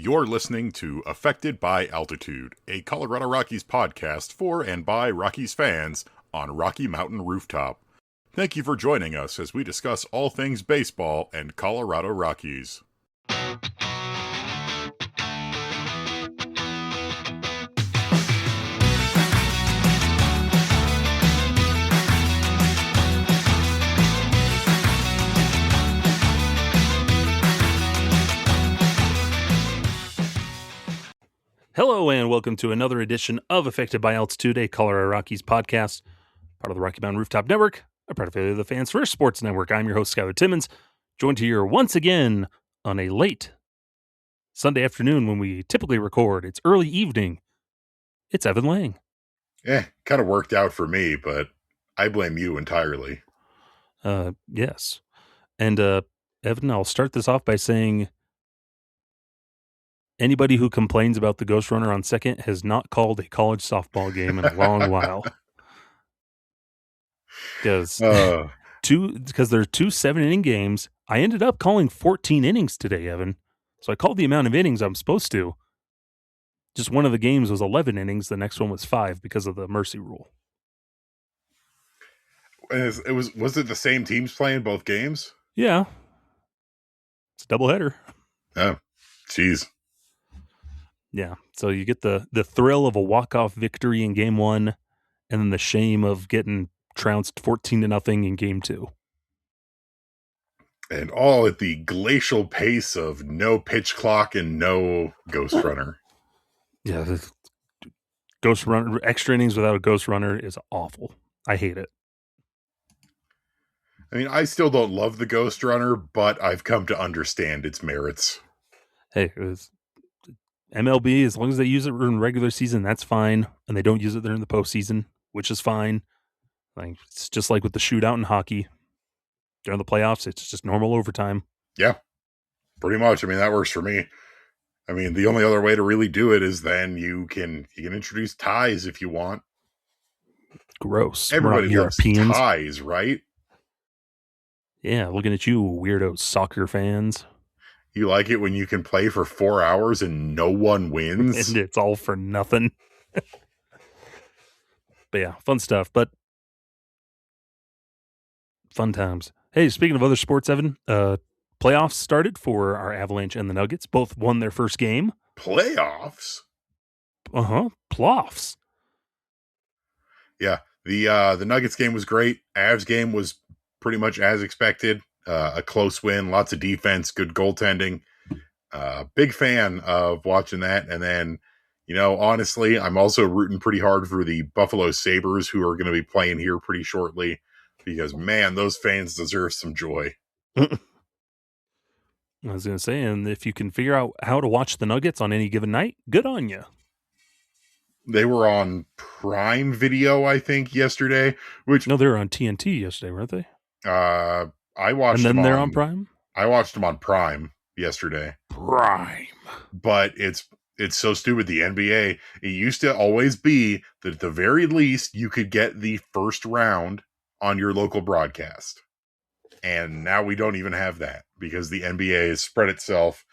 You're listening to Affected by Altitude, a Colorado Rockies podcast for and by Rockies fans on Rocky Mountain Rooftop. Thank you for joining us as we discuss all things baseball and Colorado Rockies. Hello and welcome to another edition of Affected by Altitude, a Colorado Rockies podcast, part of the Rocky Mountain Rooftop Network, a part of the Fans First Sports Network. I'm your host, Skyler Timmons, joined here once again on a late Sunday afternoon when we typically record. It's early evening. It's Evan Lang. Kind of worked out for me, but I blame you entirely. Yes. And Evan, I'll start this off by saying anybody who complains about the ghost runner on second has not called a college softball game in a long while. Because there are two 7-inning games. I ended up calling 14 innings today, Evan. So I called the amount of innings I'm supposed to. Just one of the games was 11 innings. The next one was 5 because of the mercy rule. Was it the same teams playing both games? Yeah. It's a doubleheader. Oh, jeez. Yeah, so you get the thrill of a walk-off victory in game 1, and then the shame of getting trounced 14-0 in game 2. And all at the glacial pace of no pitch clock and no ghost runner. Yeah, the ghost runner, extra innings without a ghost runner is awful. I hate it. I mean, I still don't love the ghost runner, but I've come to understand its merits. Hey, MLB, as long as they use it in regular season, that's fine. And they don't use it during the postseason, which is fine. Like, it's just like with the shootout in hockey. During the playoffs, it's just normal overtime. Yeah, pretty much. I mean, that works for me. I mean, the only other way to really do it is then you can introduce ties if you want. Gross. Everybody loves ties, right? Yeah, looking at you, weirdo soccer fans. You like it when you can play for 4 hours and no one wins? And it's all for nothing. But yeah, fun stuff. But fun times. Hey, speaking of other sports, Evan, playoffs started for our Avalanche and the Nuggets. Both won their first game. Playoffs? Playoffs. Yeah, the Nuggets game was great. Avs game was pretty much as expected. A close win, lots of defense, good goaltending. Big fan of watching that. And then, honestly, I'm also rooting pretty hard for the Buffalo Sabres, who are going to be playing here pretty shortly, because, man, those fans deserve some joy. I was going to say, and if you can figure out how to watch the Nuggets on any given night, good on you. They were on Prime Video, I think, yesterday. No, they were on TNT yesterday, weren't they? I watched and then them they're on Prime? I watched them on Prime yesterday. Prime. But it's so stupid. The NBA, it used to always be that at the very least you could get the first round on your local broadcast. And now we don't even have that because the NBA has spread itself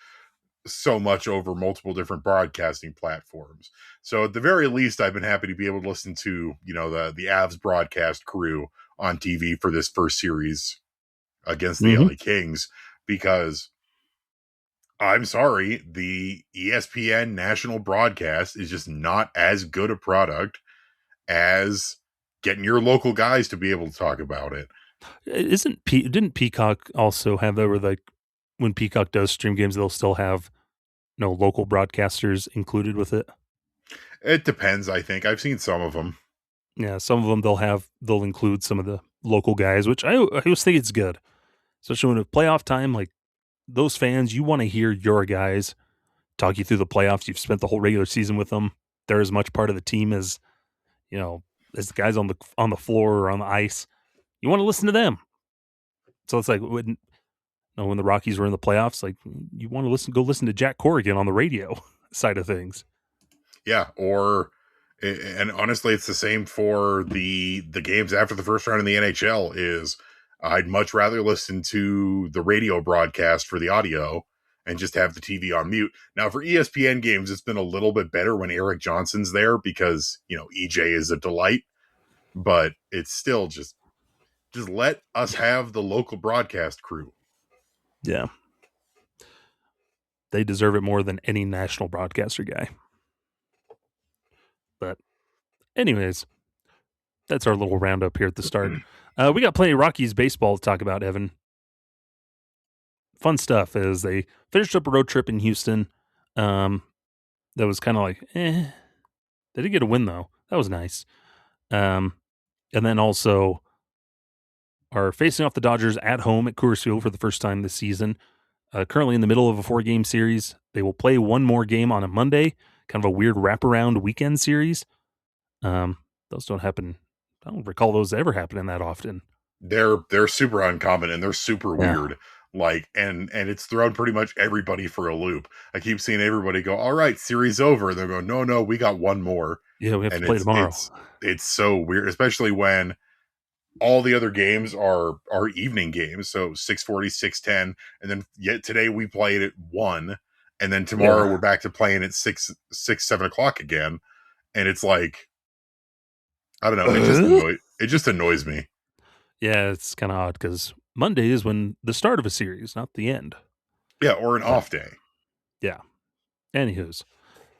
so much over multiple different broadcasting platforms. So at the very least, I've been happy to be able to listen to, the Avs broadcast crew on TV for this first series against the LA Kings, because I'm sorry, the ESPN national broadcast is just not as good a product as getting your local guys to be able to talk about it. Didn't Peacock also have that where, like, when Peacock does stream games, they'll still have no local broadcasters included with it? It depends, I think. I've seen some of them. Yeah, some of them they'll include some of the local guys, which I always think it's good. Especially when it's playoff time, like, those fans, you want to hear your guys talk you through the playoffs. You've spent the whole regular season with them. They're as much part of the team as, as the guys on the floor or on the ice. You want to listen to them. So it's like when the Rockies were in the playoffs, like, you want to go listen to Jack Corrigan on the radio side of things. Yeah, and honestly, it's the same for the games after the first round in the NHL. I'd much rather listen to the radio broadcast for the audio and just have the TV on mute. Now for ESPN games, it's been a little bit better when Eric Johnson's there because, EJ is a delight, but it's still just let us have the local broadcast crew. Yeah. They deserve it more than any national broadcaster guy. But anyways, that's our little roundup here at the start. We got plenty of Rockies baseball to talk about, Evan. Fun stuff as they finished up a road trip in Houston. That was kind of like, They did get a win, though. That was nice. And then also are facing off the Dodgers at home at Coors Field for the first time this season. Currently in the middle of a 4-game series. They will play one more game on a Monday, kind of a weird wraparound weekend series. Those don't happen. I don't recall those ever happening that often. They're super uncommon and they're super weird. Like, and it's thrown pretty much everybody for a loop. I keep seeing everybody go, all right, series over. They're going, no, we got one more. Yeah, we have to play tomorrow. It's so weird, especially when all the other games are evening games. So 6:40, 6:10. And then yet today we played at 1. And then tomorrow we're back to playing at 6, 7 o'clock again. And it's like, I don't know. It just annoys me. Yeah, it's kind of odd because Monday is when the start of a series, not the end. Yeah, or an off day. Yeah. Anywho's.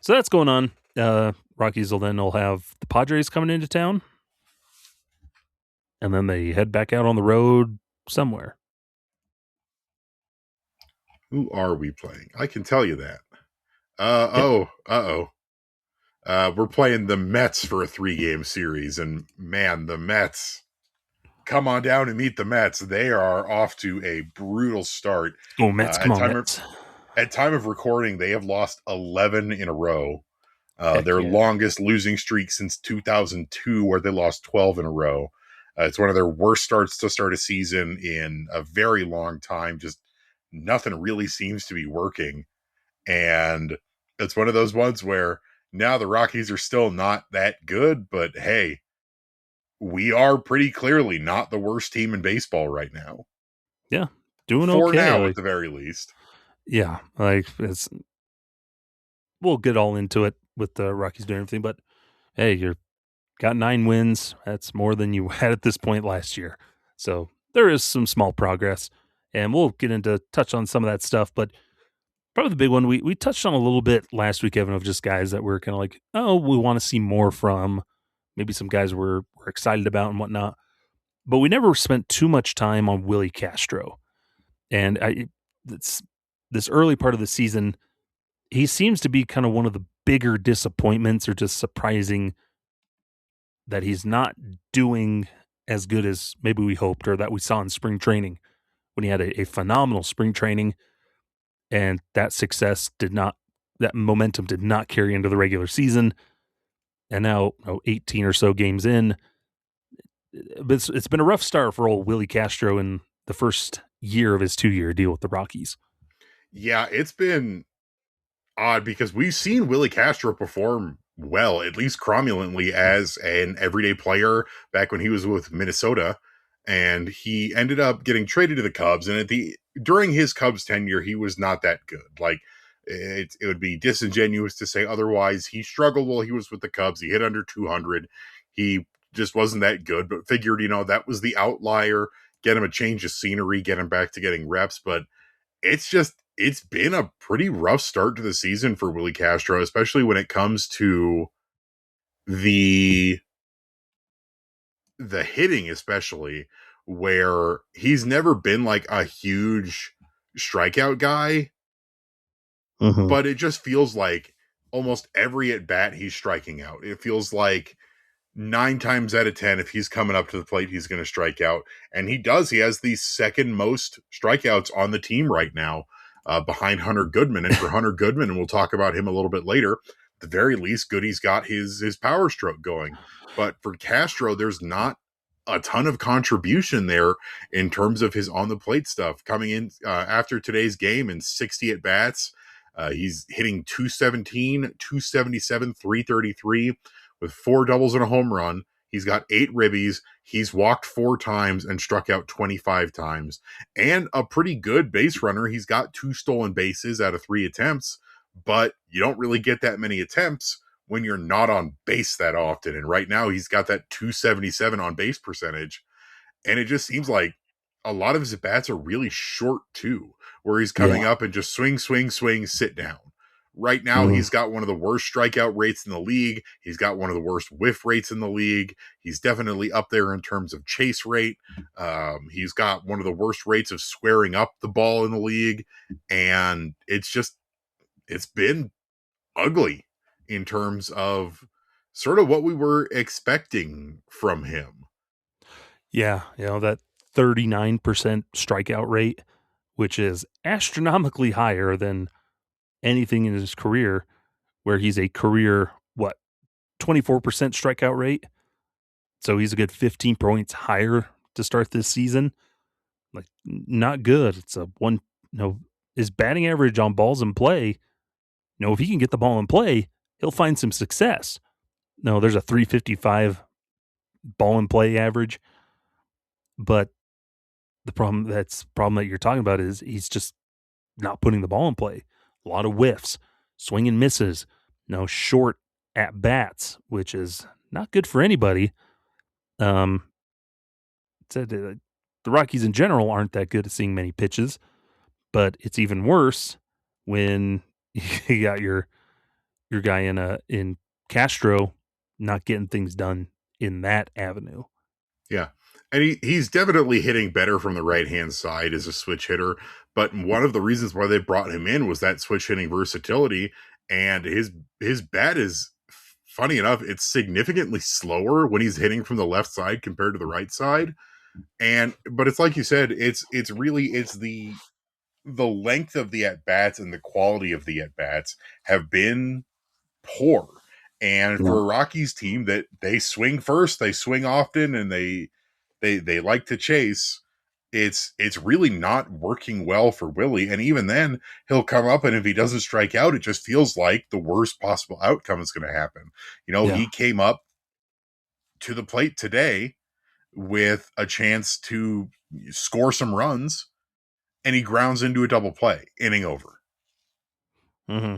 So that's going on. Rockies will have the Padres coming into town. And then they head back out on the road somewhere. Who are we playing? I can tell you that. We're playing the Mets for a 3-game series, and man, the Mets, come on down and meet the Mets. They are off to a brutal start. Oh, Mets, come on, Mets. At time of recording, they have lost 11 in a row. Their longest losing streak since 2002, where they lost 12 in a row. It's one of their worst starts to start a season in a very long time. Just nothing really seems to be working. And it's one of those ones where now the Rockies are still not that good, but hey, we are pretty clearly not the worst team in baseball right now. Yeah, doing for okay. now, at the very least. Yeah, we'll get all into it with the Rockies doing everything, but hey, you're got 9 wins. That's more than you had at this point last year. So there is some small progress, and we'll get into touch on some of that stuff. But probably the big one we touched on a little bit last week, Evan, of just guys that we're kind of like, oh, we want to see more from. Maybe some guys we're excited about and whatnot. But we never spent too much time on Willi Castro. And this early part of the season, he seems to be kind of one of the bigger disappointments or just surprising that he's not doing as good as maybe we hoped or that we saw in spring training when he had a phenomenal spring training, and that momentum did not carry into the regular season. And now 18 or so games in, it's been a rough start for old Willi Castro in the first year of his 2-year deal with the Rockies. Yeah, it's been odd because we've seen Willi Castro perform well, at least cromulently, as an everyday player back when he was with Minnesota, and he ended up getting traded to the Cubs. And during his Cubs tenure, he was not that good. Like, it would be disingenuous to say otherwise. He struggled while he was with the Cubs. He hit under 200. He just wasn't that good, but figured, that was the outlier. Get him a change of scenery, get him back to getting reps. But it's been a pretty rough start to the season for Willi Castro, especially when it comes to the hitting, especially where he's never been like a huge strikeout guy, but it just feels like almost every at bat he's striking out. It feels like 9 times out of 10, if he's coming up to the plate, he's going to strike out. And he does. He has the second most strikeouts on the team right now, behind Hunter Goodman. And for Hunter Goodman, and we'll talk about him a little bit later, at the very least, Goody's got his power stroke going. But for Castro, there's not a ton of contribution there in terms of his on the plate stuff. Coming in after today's game in 60 at bats, he's hitting 217, 277, 333 with 4 doubles and a home run. He's got 8 ribbies. He's walked 4 times and struck out 25 times. And a pretty good base runner. He's got 2 stolen bases out of 3 attempts, but you don't really get that many attempts when you're not on base that often. And right now he's got that 277 on base percentage. And it just seems like a lot of his at-bats are really short too, where he's coming Yeah. up and just swing, swing, swing, sit down. Right now, Mhm. he's got one of the worst strikeout rates in the league. He's got one of the worst whiff rates in the league. He's definitely up there in terms of chase rate. He's got one of the worst rates of squaring up the ball in the league. And it's been ugly in terms of sort of what we were expecting from him. Yeah, that 39% strikeout rate, which is astronomically higher than anything in his career, where he's a career, 24% strikeout rate. So he's a good 15 points higher to start this season. Like, not good. It's a one, his batting average on balls in play, if he can get the ball in play, he'll find some success. No, there's a 355 ball in play average, but the problem that you're talking about is he's just not putting the ball in play. A lot of whiffs, swing and misses, short at bats, which is not good for anybody. The Rockies in general aren't that good at seeing many pitches, but it's even worse when you got your guy in Castro not getting things done in that avenue. Yeah. And he's definitely hitting better from the right-hand side as a switch hitter. But one of the reasons why they brought him in was that switch hitting versatility. And his bat is, funny enough, it's significantly slower when he's hitting from the left side compared to the right side. But it's like you said, it's the length of the at-bats and the quality of the at-bats have been poor. And Yeah. for a Rockies team that they swing first, they swing often, and they like to chase, it's really not working well for Willi. And even then, he'll come up, and if he doesn't strike out, it just feels like the worst possible outcome is going to happen. Yeah. He came up to the plate today with a chance to score some runs, and he grounds into a double play, inning over. Mm-hmm.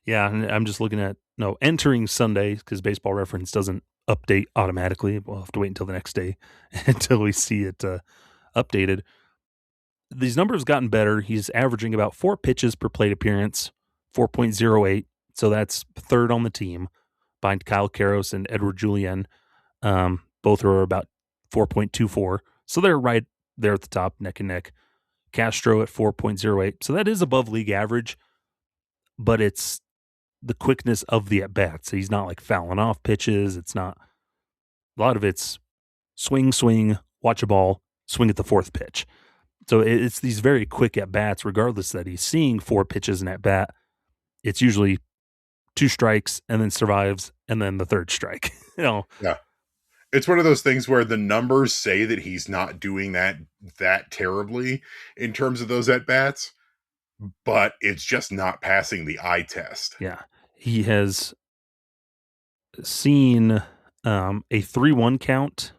Yeah, and I'm just looking at entering Sunday because Baseball Reference doesn't update automatically. We'll have to wait until the next day until we see it updated. These numbers gotten better. He's averaging about 4 pitches per plate appearance, 4.08. So that's third on the team behind Kyle Karros and Edward Julian. Both are about 4.24. So they're right there at the top, neck and neck. Castro at 4.08. So that is above league average, but it's the quickness of the at bats. He's not like fouling off pitches. It's not, a lot of it's swing, watch a ball, swing at the 4th pitch. So it's these very quick at bats, regardless that he's seeing 4 pitches in at bat. It's usually 2 strikes and then survives and then the 3rd strike. Yeah. It's one of those things where the numbers say that he's not doing that terribly in terms of those at bats, but it's just not passing the eye test. Yeah. He has seen a 3-1 count,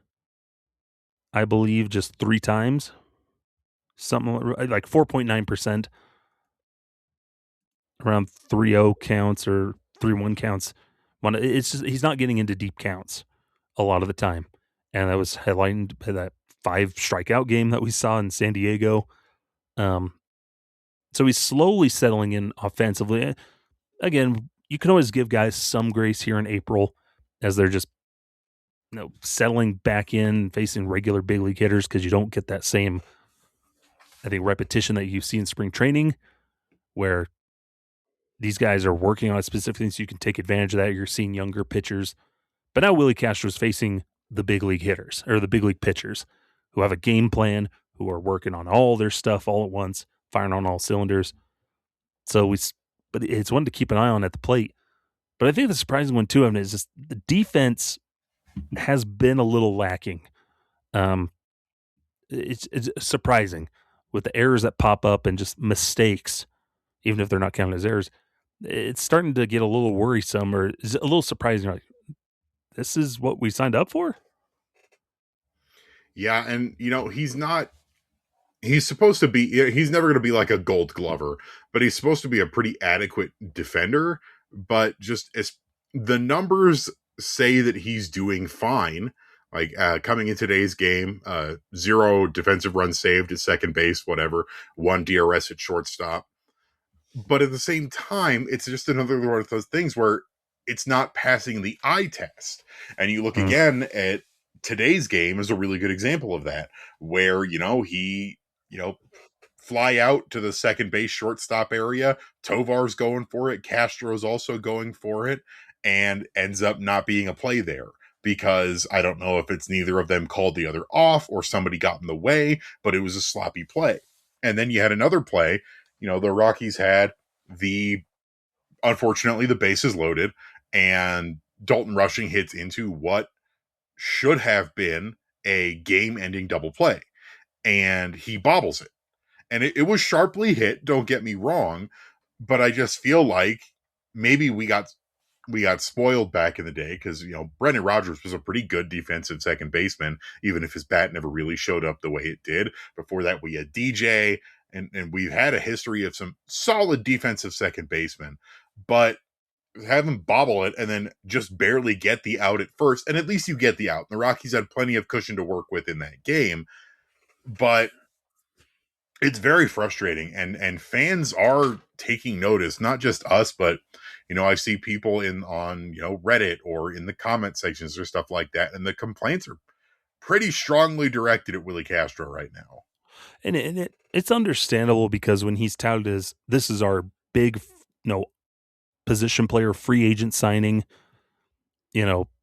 I believe, just 3 times. Something like 4.9%, around 3-0 counts or 3-1 counts. It's just, he's not getting into deep counts a lot of the time. And that was headlined by that 5 strikeout game that we saw in San Diego. So he's slowly settling in offensively. Again, you can always give guys some grace here in April as they're just settling back in, facing regular big league hitters, because you don't get that same, I think, repetition that you see in spring training, where these guys are working on specific things. So you can take advantage of that. You're seeing younger pitchers. But now Willi Castro is facing the big league hitters or the big league pitchers who have a game plan, who are working on all their stuff all at once, firing on all cylinders. But it's one to keep an eye on at the plate. But I think the surprising one too, Evan, is just the defense has been a little lacking. It's surprising with the errors that pop up and just mistakes, even if they're not counted as errors. It's starting to get a little worrisome, or is a little surprising. Like, this is what we signed up for? Yeah, and he's supposed to be, he's never going to be like a gold glover, but he's supposed to be a pretty adequate defender. But just as the numbers say that he's doing fine, like coming in today's game, 0 defensive runs saved at second base, whatever, 1 DRS at shortstop. But at the same time, it's just another one of those things where it's not passing the eye test. And you look again at today's game is a really good example of that, where, he, fly out to the second base shortstop area. Tovar's going for it. Castro's also going for it, and ends up not being a play there because I don't know if it's neither of them called the other off or somebody got in the way, but it was a sloppy play. And then you had another play. The Rockies had unfortunately, the bases loaded, and Dalton Rushing hits into what should have been a game-ending double play, and he bobbles it. And it was sharply hit, don't get me wrong, but I just feel like maybe we got spoiled back in the day because, Brendan Rodgers was a pretty good defensive second baseman, even if his bat never really showed up the way it did. Before that, we had DJ, and we've had a history of some solid defensive second basemen, but have him bobble it and then just barely get the out at first, and at least you get the out. The Rockies had plenty of cushion to work with in that game, but it's very frustrating, and fans are taking notice, not just us, but I see people on Reddit or in the comment sections or stuff like that, and the complaints are pretty strongly directed at Willi Castro right now. And it's understandable because when he's touted as this is our big, position player free agent signing,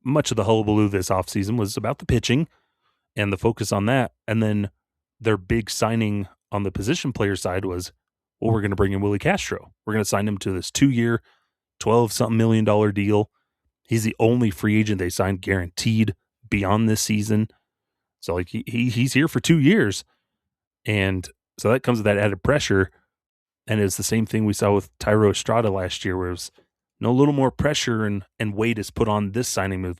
much of the hullabaloo this offseason was about the pitching and the focus on that. And then their big signing on the position player side was, well, we're going to bring in Willi Castro. We're going to sign him to this 2-year, $12-something million deal. He's the only free agent they signed guaranteed beyond this season. So like he's here for 2 years. And so that comes with that added pressure. And it's the same thing we saw with Tyro Estrada last year, where it was a little more pressure and weight is put on this signing move.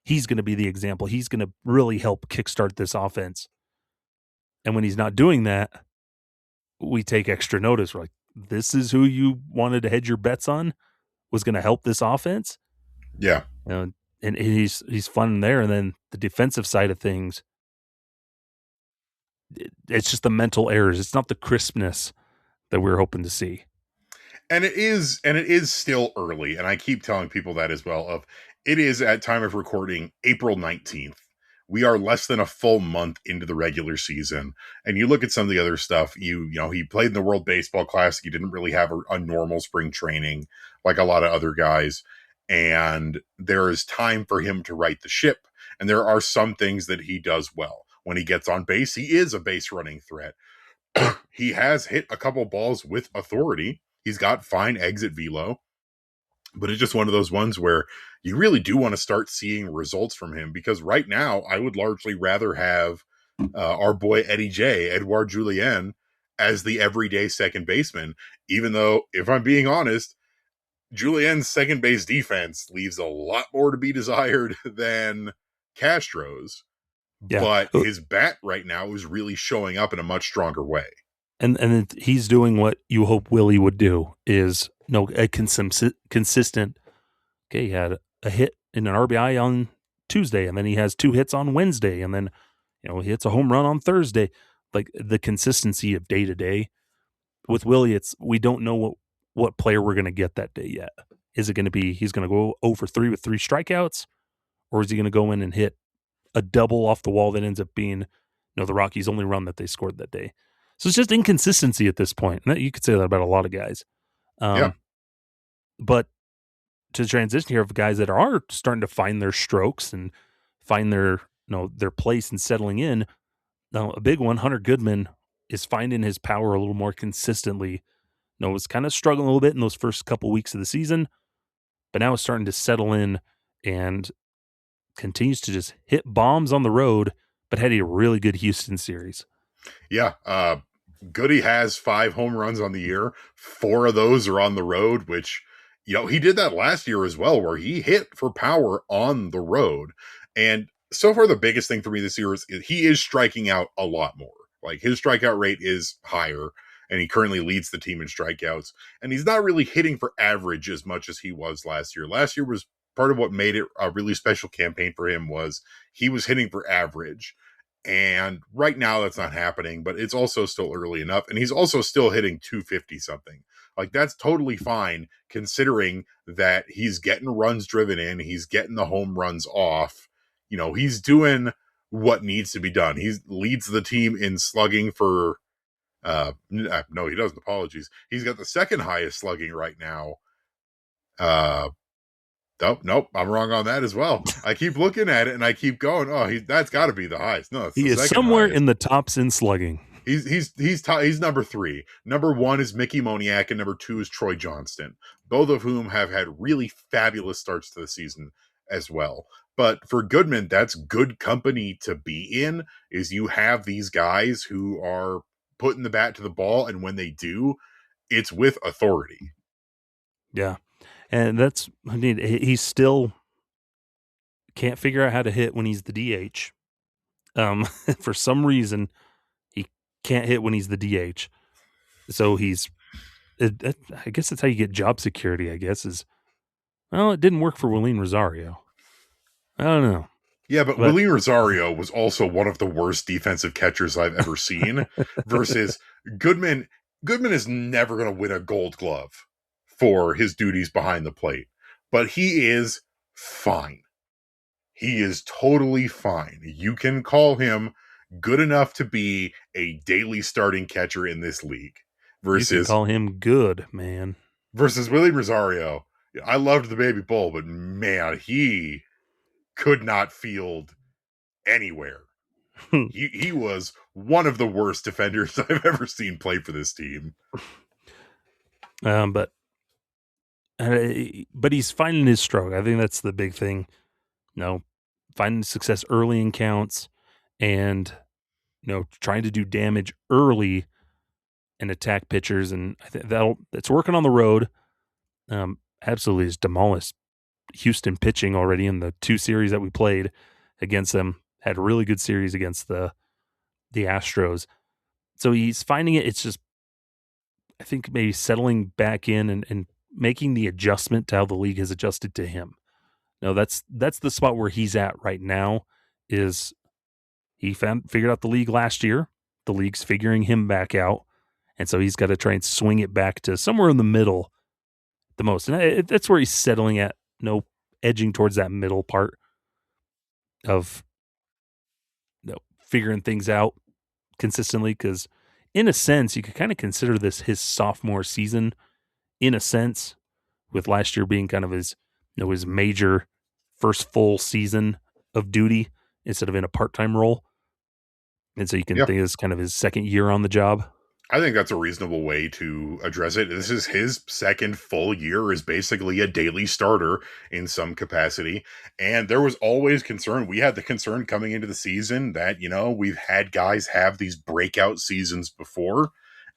He's going to be the example. He's going to really help kickstart this offense. And when he's not doing that, we take extra notice. We're like, this is who you wanted to hedge your bets on, was going to help this offense. Yeah. And he's fun there. And then the defensive side of things, it's just the mental errors. It's not the crispness that we're hoping to see. And it is still early, and I keep telling people that as well. It is, at time of recording, April 19th. We are less than a full month into the regular season, and you look at some of the other stuff. He played in the World Baseball Classic. He didn't really have a normal spring training like a lot of other guys, and there is time for him to right the ship. And there are some things that he does well. When he gets on base, he is a base running threat. He has hit a couple balls with authority. He's got fine exit velo, but it's just one of those ones where you really do want to start seeing results from him, because right now I would largely rather have our boy Edouard Julien, as the everyday second baseman, even though, if I'm being honest, Julien's second base defense leaves a lot more to be desired than Castro's. Yeah. But his bat right now is really showing up in a much stronger way. And he's doing what you hope Willi would do, is a consistent. Okay, he had a hit in an RBI on Tuesday, and then he has 2 hits on Wednesday, and then he hits a home run on Thursday. Like the consistency of day to day. With Willi, we don't know what player we're going to get that day yet. Is it going to be he's going to go 0 for 3 with 3 strikeouts, or is he going to go in and hit a double off the wall that ends up being the Rockies' only run that they scored that day? So it's just inconsistency at this point. You could say that about a lot of guys. Yeah. But to transition here of guys that are starting to find their strokes and find their place and settling in. Now, a big one, Hunter Goodman, is finding his power a little more consistently. Was kind of struggling a little bit in those first couple weeks of the season, but now is starting to settle in and continues to just hit bombs on the road, but had a really good Houston series. Yeah. Goody has 5 home runs on the year. 4 of those are on the road, which, he did that last year as well, where he hit for power on the road. And so far, the biggest thing for me this year is he is striking out a lot more. Like, his strikeout rate is higher, and he currently leads the team in strikeouts. And he's not really hitting for average as much as he was last year. Last year was part of what made it a really special campaign for him, was he was hitting for average. And right now that's not happening, but it's also still early enough. And he's also still hitting 250 something. Like, that's totally fine considering that he's getting runs driven in, he's getting the home runs off. He's doing what needs to be done. He leads the team in slugging for no, he doesn't. Apologies. He's got the second highest slugging right now. Nope, I'm wrong on that as well. I keep looking at it and I keep going, that's got to be the highest. No, it's he the is second somewhere highest. in the tops in slugging. He's number 3. Number 1 is Mickey Moniak, and number 2 is Troy Johnston, both of whom have had really fabulous starts to the season as well. But for Goodman, that's good company to be in, is you have these guys who are putting the bat to the ball, and when they do, it's with authority. Yeah. And he still can't figure out how to hit when he's the DH. For some reason, he can't hit when he's the DH. So I guess that's how you get job security, I guess, it didn't work for Willi Rosario. I don't know. Yeah, but Willi Rosario was also one of the worst defensive catchers I've ever seen versus Goodman. Goodman is never going to win a Gold Glove for his duties behind the plate, but he is fine. He is totally fine. You can call him good enough to be a daily starting catcher in this league. Versus, you can call him good, man. Versus Willi Rosario. I loved the baby bull, but man, he could not field anywhere. He was one of the worst defenders I've ever seen play for this team. But he's finding his stroke. I think that's the big thing. Finding success early in counts and trying to do damage early and attack pitchers, and I think it's working on the road. Absolutely has demolished Houston pitching already in the 2 series that we played against them. Had a really good series against the Astros. So he's finding it. It's just, I think, maybe settling back in and making the adjustment to how the league has adjusted to him. That's the spot where he's at right now. Is he figured out the league last year? The league's figuring him back out, and so he's got to try and swing it back to somewhere in the middle, the most. And that's where he's settling at. Edging towards that middle part of figuring things out consistently. Because in a sense, you could kind of consider this his sophomore season. In a sense, with last year being kind of his his major first full season of duty instead of in a part-time role. And so you can think it's kind of his second year on the job. I think that's a reasonable way to address it. This is his second full year as basically a daily starter in some capacity. And there was always concern. We had the concern coming into the season that, we've had guys have these breakout seasons before,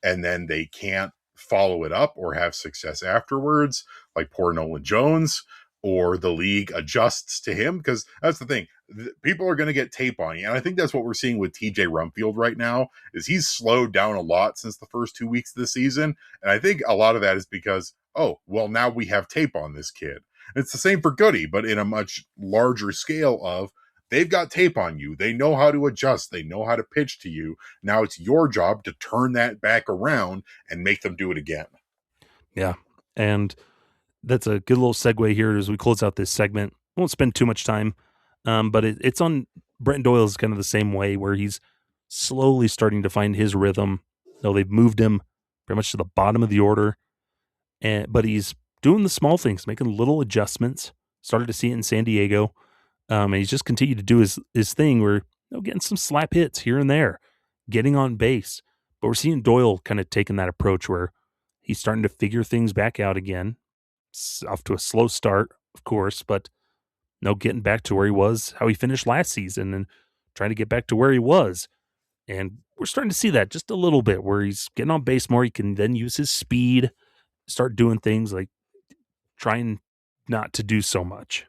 and then they can't follow it up or have success afterwards, like poor Nolan Jones, or the league adjusts to him. Because that's the thing. People are going to get tape on you. And I think that's what we're seeing with TJ Rumfield right now, is he's slowed down a lot since the first 2 weeks of the season. And I think a lot of that is because, now we have tape on this kid. And it's the same for Goody, but in a much larger scale of, they've got tape on you. They know how to adjust. They know how to pitch to you. Now it's your job to turn that back around and make them do it again. Yeah. And that's a good little segue here as we close out this segment. I won't spend too much time, but it's on Brenton Doyle is kind of the same way, where he's slowly starting to find his rhythm. They've moved him pretty much to the bottom of the order, but he's doing the small things, making little adjustments. Started to see it in San Diego, and he's just continued to do his thing where getting some slap hits here and there, getting on base. But we're seeing Doyle kind of taking that approach where he's starting to figure things back out again. It's off to a slow start, of course, but getting back to where he was, how he finished last season, and trying to get back to where he was. And we're starting to see that just a little bit, where he's getting on base more. He can then use his speed, start doing things like trying not to do so much.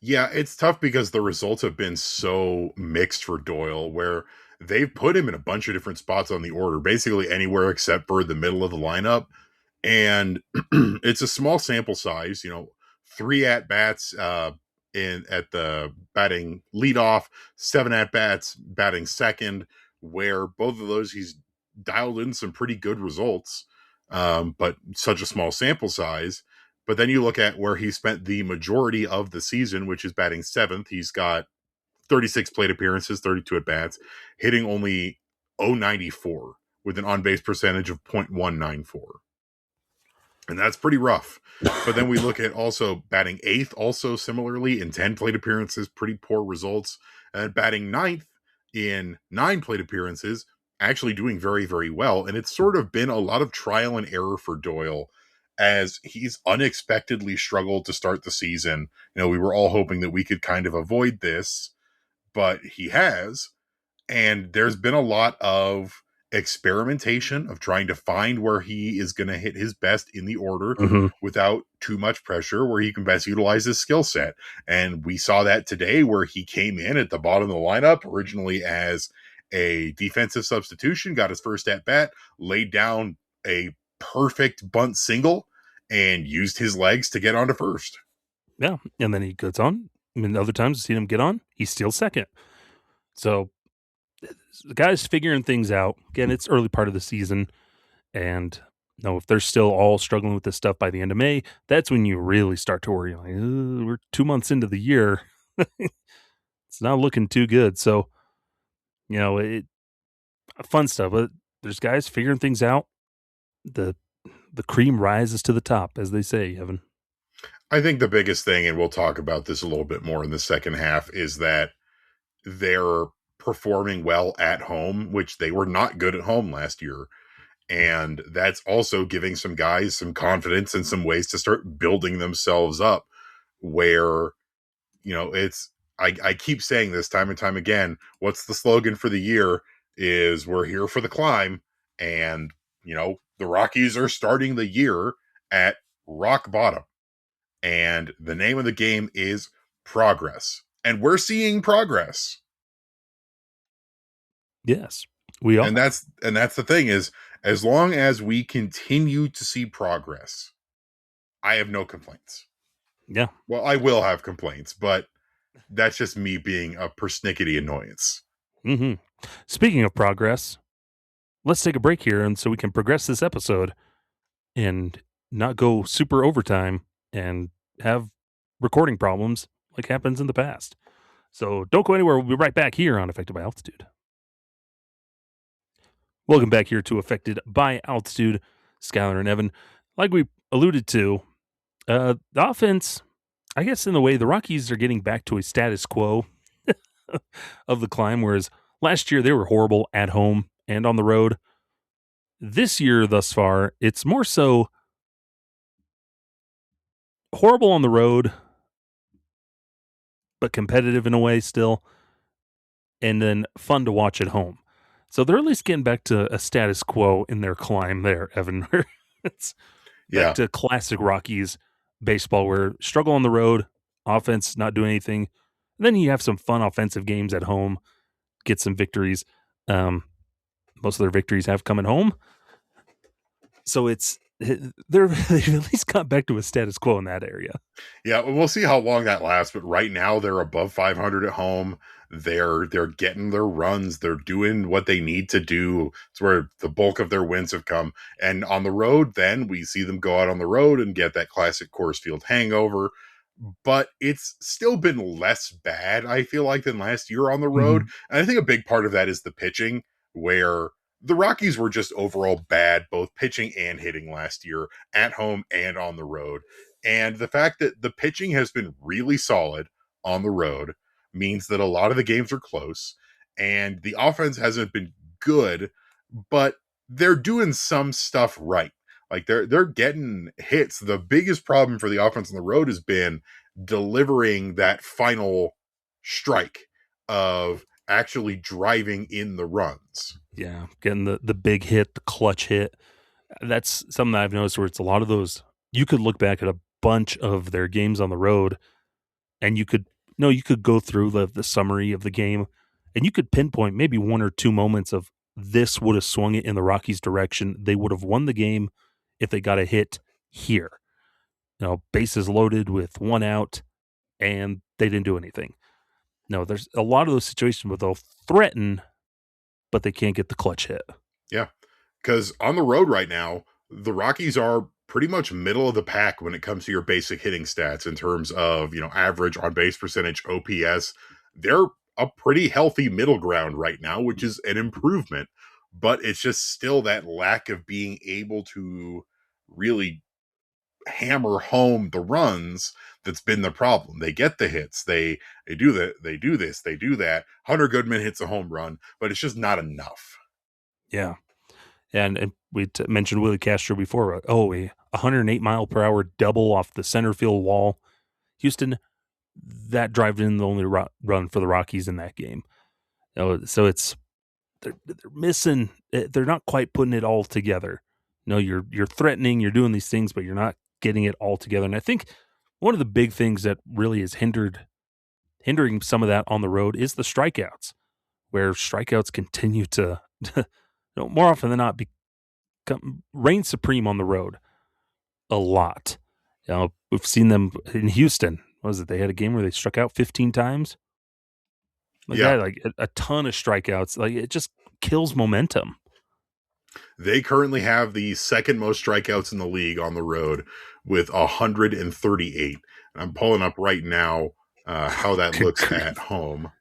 Yeah, it's tough because the results have been so mixed for Doyle, where they've put him in a bunch of different spots on the order, basically anywhere except for the middle of the lineup. And it's a small sample size, 3 at-bats in at the batting leadoff, 7 at-bats batting second, where both of those he's dialed in some pretty good results, but such a small sample size. But then you look at where he spent the majority of the season, which is batting seventh. He's got 36 plate appearances, 32 at bats, hitting only 094 with an on base percentage of 0.194. And that's pretty rough. But then we look at also batting eighth, also similarly in 10 plate appearances, pretty poor results. And batting ninth in 9 plate appearances, actually doing very, very well. And it's sort of been a lot of trial and error for Doyle as he's unexpectedly struggled to start the season. We were all hoping that we could kind of avoid this, but he has. And there's been a lot of experimentation of trying to find where he is going to hit his best in the order without too much pressure, where he can best utilize his skill set. And we saw that today, where he came in at the bottom of the lineup originally as a defensive substitution, got his first at bat, laid down a perfect bunt single, and used his legs to get onto first. Yeah, and then he goes on. I mean, other times I've seen him get on, he's still second. So the guy's figuring things out. Again, it's early part of the season, and if they're still all struggling with this stuff by the end of May, that's when you really start to worry. Like, we're 2 months into the year. It's not looking too good. So, fun stuff. But there's guys figuring things out. The cream rises to the top, as they say, Evan. I think the biggest thing, and we'll talk about this a little bit more in the second half, is that they're performing well at home, which they were not good at home last year. And that's also giving some guys some confidence and some ways to start building themselves up, where, I keep saying this time and time again, what's the slogan for the year is we're here for the climb. And, the Rockies are starting the year at rock bottom. And the name of the game is progress. And we're seeing progress. Yes, we are. And that's the thing is, as long as we continue to see progress, I have no complaints. Yeah. Well, I will have complaints, but that's just me being a persnickety annoyance. Speaking of progress, let's take a break here, and so we can progress this episode and not go super overtime and have recording problems like happens in the past. So don't go anywhere. We'll be right back here on Affected by Altitude. Welcome back here to Affected by Altitude, Skyler and Evan. Like we alluded to, the offense, I guess in the way the Rockies are getting back to a status quo of the climb, whereas last year they were horrible at home and on the road. This year thus far, it's more so horrible on the road, but competitive in a way still, and then fun to watch at home. So they're at least getting back to a status quo in their climb there, Evan. It's back to classic Rockies baseball, where struggle on the road, offense not doing anything. And then you have some fun offensive games at home, get some victories. Most of their victories have come at home. So they've at least got back to a status quo in that area. Yeah, we'll see how long that lasts, but right now they're above 500 at home. They're getting their runs. They're doing what they need to do. It's where the bulk of their wins have come. And on the road, then we see them go out on the road and get that classic Coors Field hangover. But it's still been less bad, I feel like, than last year on the road. And I think a big part of that is the pitching, where the Rockies were just overall bad, both pitching and hitting last year, at home and on the road. And the fact that the pitching has been really solid on the road means that a lot of the games are close, and the offense hasn't been good, but they're doing some stuff right. Like they're getting hits. The biggest problem for the offense on the road has been delivering that final strike of actually driving in the runs. Yeah, getting the big hit, the clutch hit. That's something that I've noticed, where it's a lot of those. You could look back at a bunch of their games on the road, and you could go through the summary of the game, and you could pinpoint maybe one or two moments of this would have swung it in the Rockies' direction. They would have won the game if they got a hit here. Bases loaded with one out, and they didn't do anything. No, there's a lot of those situations where they'll threaten, but they can't get the clutch hit. Yeah, because on the road right now, the Rockies are pretty much middle of the pack when it comes to your basic hitting stats in terms of, average on base percentage, OPS. They're a pretty healthy middle ground right now, which is an improvement, but it's just still that lack of being able to really hammer home the runs that's been the problem. They get the hits, they do that, they do this, they do that. Hunter Goodman hits a home run, but it's just not enough. Yeah. And we mentioned Willi Castro before. A 108 mile per hour double off the center field wall. Houston, that drive in the only run for the Rockies in that game. So they're missing. They're not quite putting it all together. You're threatening, you're doing these things, but you're not getting it all together. And I think one of the big things that really is hindering some of that on the road is the strikeouts, where strikeouts continue to more often than not become reign supreme on the road a lot. We've seen them in Houston. What was it? They had a game where they struck out 15 times. A ton of strikeouts. Like, it just kills momentum. They currently have the second most strikeouts in the league on the road with 138. I'm pulling up right now how that looks at home,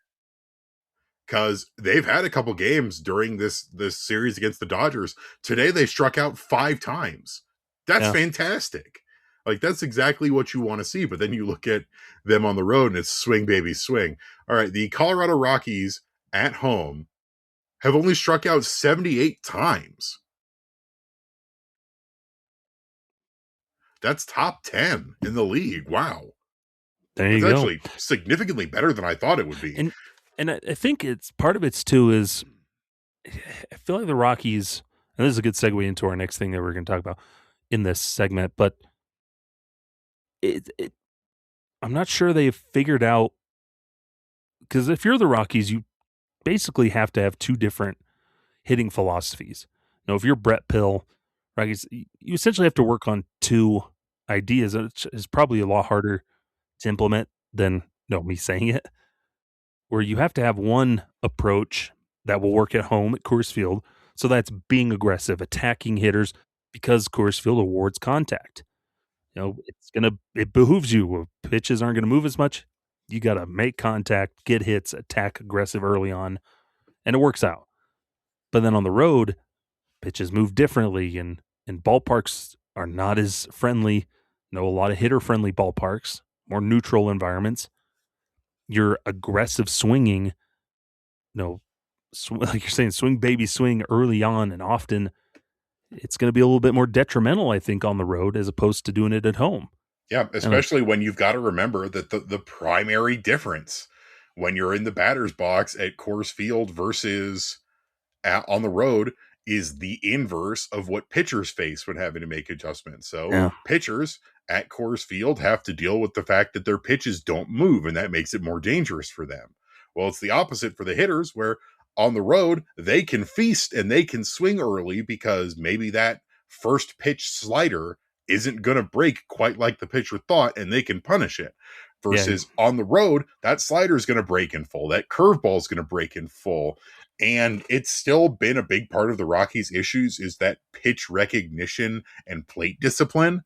because they've had a couple games during this series against the Dodgers. Today they struck out 5 times. That's fantastic. Like, that's exactly what you want to see. But then you look at them on the road and it's swing, baby, swing. All right, the Colorado Rockies at home have only struck out 78 times. That's top 10 in the league. Wow. There you go. It's actually significantly better than I thought it would be. And I think it's part of it's too is I feel like the Rockies, and this is a good segue into our next thing that we're going to talk about in this segment, but I'm not sure they've figured out, because if you're the Rockies, you basically have to have two different hitting philosophies. If you're Brett Pill, Rockies, you essentially have to work on two ideas. It's probably a lot harder to implement than me saying it, where you have to have one approach that will work at home at Coors Field. So that's being aggressive, attacking hitters, because Coors Field awards contact. It behooves you. Pitches aren't going to move as much. You got to make contact, get hits, attack aggressive early on, and it works out. But then on the road, pitches move differently, and ballparks are not as friendly. A lot of hitter-friendly ballparks, more neutral environments. Your aggressive swinging, like you're saying, swing, baby, swing early on, and often it's going to be a little bit more detrimental, I think, on the road as opposed to doing it at home. Yeah, especially when you've got to remember that the primary difference when you're in the batter's box at Coors Field versus on the road is the inverse of what pitchers face when having to make adjustments. So pitchers at Coors Field have to deal with the fact that their pitches don't move, and that makes it more dangerous for them. Well, it's the opposite for the hitters, where on the road, they can feast and they can swing early because maybe that first pitch slider isn't going to break quite like the pitcher thought, and they can punish it. Versus on the road, that slider is going to break in full. That curveball is going to break in full. And it's still been a big part of the Rockies' issues is that pitch recognition and plate discipline.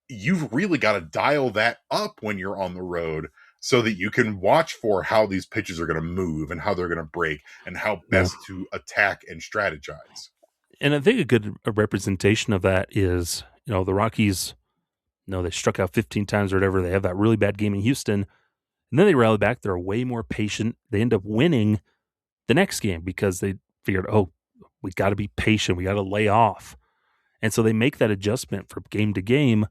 You've really got to dial that up when you're on the road so that you can watch for how these pitches are going to move and how they're going to break and how best to attack and strategize. And I think a good representation of that is, the Rockies, they struck out 15 times or whatever. They have that really bad game in Houston, and then they rally back. They're way more patient. They end up winning the next game because they figured, we got to be patient. We got to lay off. And so they make that adjustment from game to game,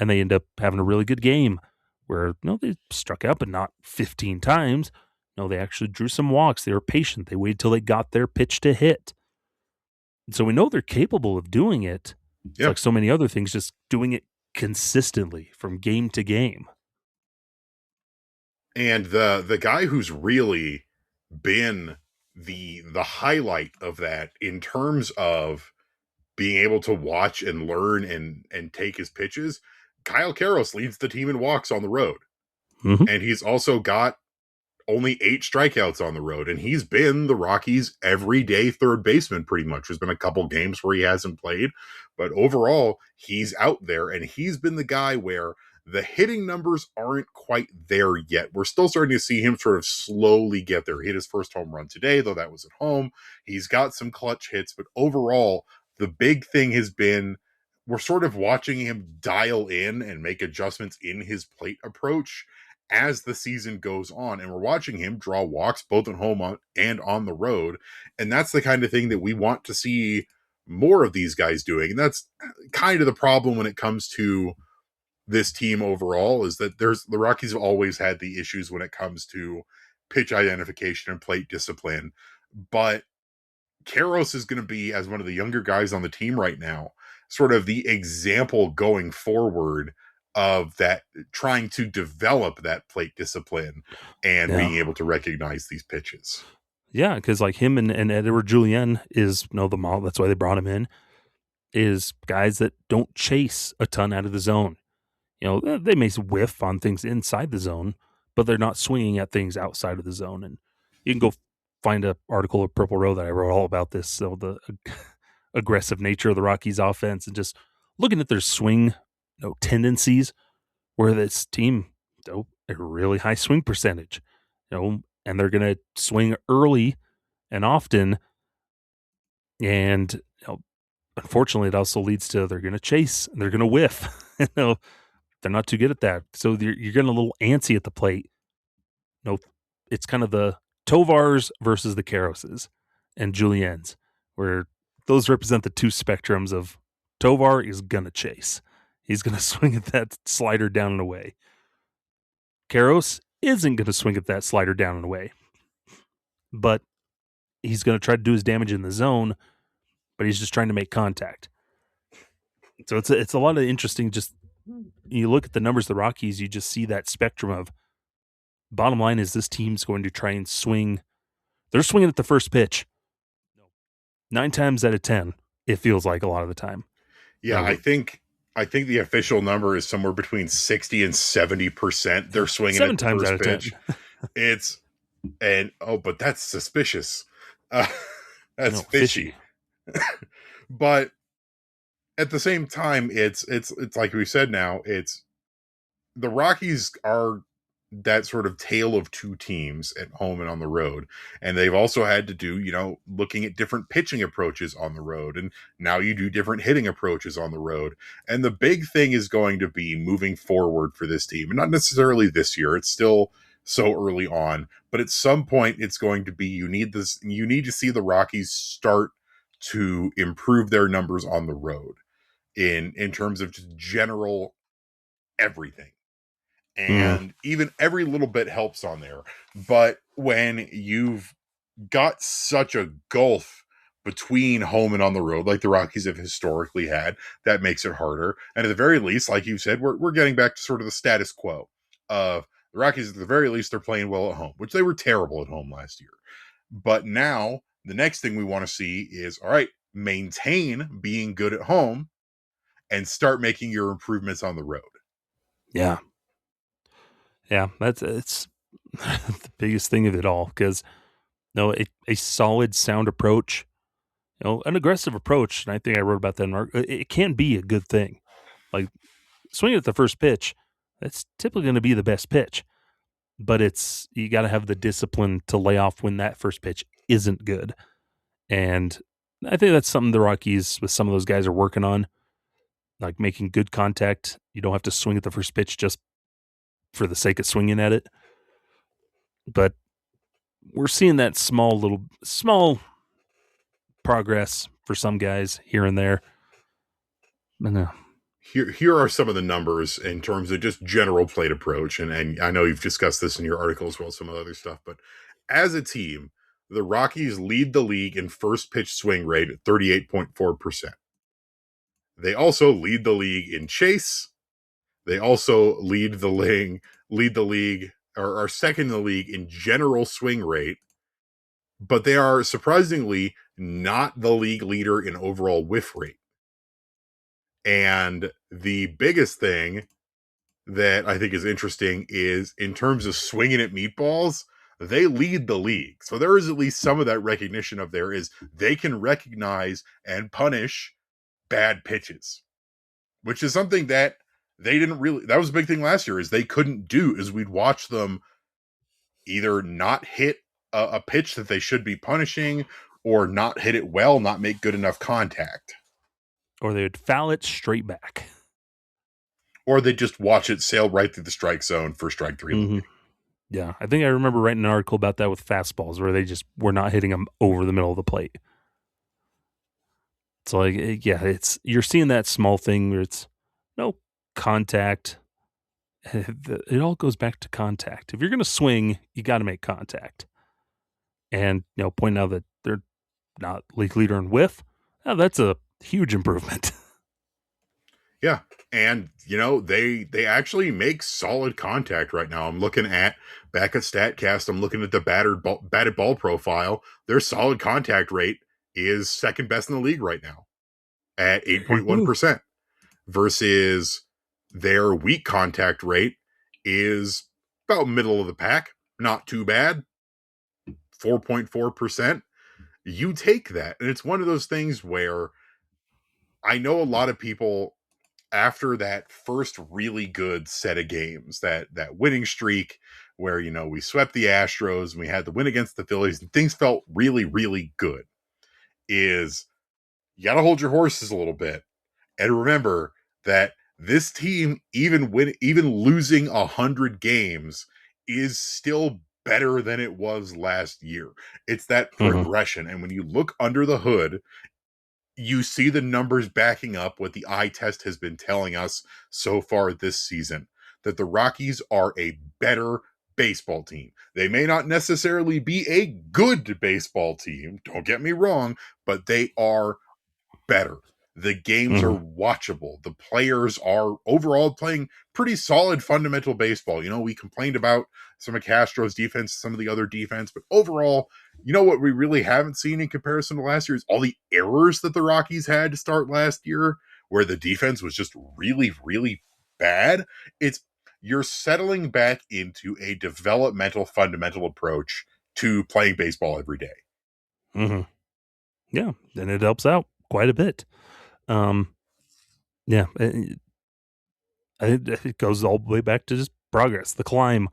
and they end up having a really good game where, they struck out, but not 15 times. They actually drew some walks. They were patient. They waited till they got their pitch to hit. And so we know they're capable of doing it. It's like so many other things, just doing it consistently from game to game. And the guy who's really been the highlight of that in terms of being able to watch and learn and take his pitches, Kyle Karros leads the team in walks on the road. Mm-hmm. And he's also got only 8 strikeouts on the road, and he's been the Rockies' everyday third baseman pretty much. There's been a couple games where he hasn't played, but overall, he's out there, and he's been the guy where the hitting numbers aren't quite there yet. We're still starting to see him sort of slowly get there. He hit his first home run today, though that was at home. He's got some clutch hits, but overall, the big thing has been we're sort of watching him dial in and make adjustments in his plate approach as the season goes on, and we're watching him draw walks both at home and on the road, and that's the kind of thing that we want to see more of these guys doing. And that's kind of the problem when it comes to this team overall, is that the Rockies have always had the issues when it comes to pitch identification and plate discipline, but Karros is going to be, as one of the younger guys on the team right now, sort of the example going forward of that, trying to develop that plate discipline and being able to recognize these pitches. Yeah, because like him and Edward Julian is the model. That's why they brought him in. Is guys that don't chase a ton out of the zone. They may whiff on things inside the zone, but they're not swinging at things outside of the zone. And you can go find an article of Purple Row that I wrote all about this. So the aggressive nature of the Rockies offense and just looking at their swing tendencies, where this team a really high swing percentage, and they're going to swing early and often. And unfortunately, it also leads to they're going to chase and they're going to whiff. They're not too good at that. So you're getting a little antsy at the plate. It's kind of the Tovars versus the Karroses and Juliennes, where those represent the two spectrums of Tovar is going to chase. He's going to swing at that slider down and away. Karros isn't going to swing at that slider down and away, but he's going to try to do his damage in the zone, but he's just trying to make contact. So it's a lot of interesting. Just you look at the numbers of the Rockies, you just see that spectrum of. Bottom line is this team's going to try and swing. They're swinging at the first pitch. 9 times out of 10, it feels like a lot of the time. Yeah, I think the official number is somewhere between 60 and 70%. They're swinging 7 at the times first out of pitch. 10. But that's suspicious. That's fishy. But at the same time, it's like we said now, it's the Rockies are that sort of tale of two teams at home and on the road. And they've also had to do, looking at different pitching approaches on the road. And now you do different hitting approaches on the road. And the big thing is going to be moving forward for this team. And not necessarily this year. It's still so early on. But at some point, it's going to be, you need to see the Rockies start to improve their numbers on the road in terms of just general everything. And even every little bit helps on there. But when you've got such a gulf between home and on the road, like the Rockies have historically had, that makes it harder. And at the very least, like you said, we're getting back to sort of the status quo of the Rockies. At the very least, they're playing well at home, which they were terrible at home last year. But now the next thing we want to see is, all right, maintain being good at home and start making your improvements on the road. Yeah. Yeah, it's the biggest thing of it all, because a solid, sound approach, an aggressive approach, and I think I wrote about that in Mark, it can be a good thing. Like swinging at the first pitch, that's typically going to be the best pitch, but you got to have the discipline to lay off when that first pitch isn't good. And I think that's something the Rockies with some of those guys are working on, like making good contact. You don't have to swing at the first pitch just for the sake of swinging at it. But we're seeing that small progress for some guys here and there. But Here are some of the numbers in terms of just general plate approach. And I know you've discussed this in your article as well as some other stuff, but as a team, the Rockies lead the league in first pitch swing rate at 38.4%. They also lead the league in chase They also lead the league, or are second in the league in general swing rate, but they are surprisingly not the league leader in overall whiff rate. And the biggest thing that I think is interesting is in terms of swinging at meatballs, they lead the league. So there is at least some of that recognition of there is they can recognize and punish bad pitches, which is something that they didn't really, that was a big thing last year, is they couldn't do, is we'd watch them either not hit a pitch that they should be punishing, or not hit it well, not make good enough contact. Or they would foul it straight back. Or they just watch it sail right through the strike zone for strike 3. Mm-hmm. Yeah, I think I remember writing an article about that with fastballs, where they just were not hitting them over the middle of the plate. So, like, yeah, you're seeing that small thing where it's no contact. It all goes back to contact. If you're going to swing, you got to make contact. And, pointing out that they're not league leader in whiff, that's a huge improvement. Yeah. And, they actually make solid contact right now. I'm looking back at StatCast, I'm looking at the batted ball profile. Their solid contact rate is second best in the league right now at 8.1%, versus their weak contact rate is about middle of the pack. Not too bad. 4.4%. You take that. And it's one of those things where I know a lot of people, after that first really good set of games, that winning streak where, we swept the Astros and we had the win against the Phillies and things felt really, really good, is you got to hold your horses a little bit and remember that this team, even losing 100 games, is still better than it was last year. It's that progression. And when you look under the hood, you see the numbers backing up what the eye test has been telling us so far this season, that the Rockies are a better baseball team. They may not necessarily be a good baseball team, don't get me wrong, but they are better. The games are watchable. The players are overall playing pretty solid fundamental baseball. We complained about some of Castro's defense, some of the other defense, but overall, what we really haven't seen in comparison to last year is all the errors that the Rockies had to start last year, where the defense was just really, really bad. You're settling back into a developmental, fundamental approach to playing baseball every day. Yeah, and it helps out quite a bit. Yeah, it goes all the way back to just progress, the climb,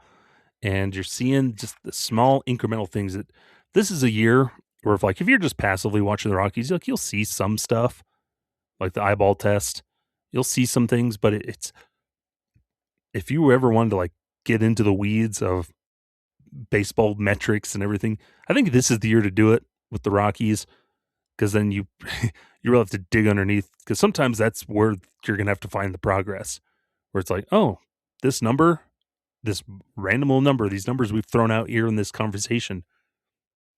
and you're seeing just the small incremental things. That this is a year where, if you're just passively watching the Rockies, you'll see some stuff, like the eyeball test. You'll see some things, but it's, if you ever wanted to get into the weeds of baseball metrics and everything, I think this is the year to do it with the Rockies, because then you really have to dig underneath, because sometimes that's where you're going to have to find the progress, where it's like, oh, this number, this random number, these numbers we've thrown out here in this conversation,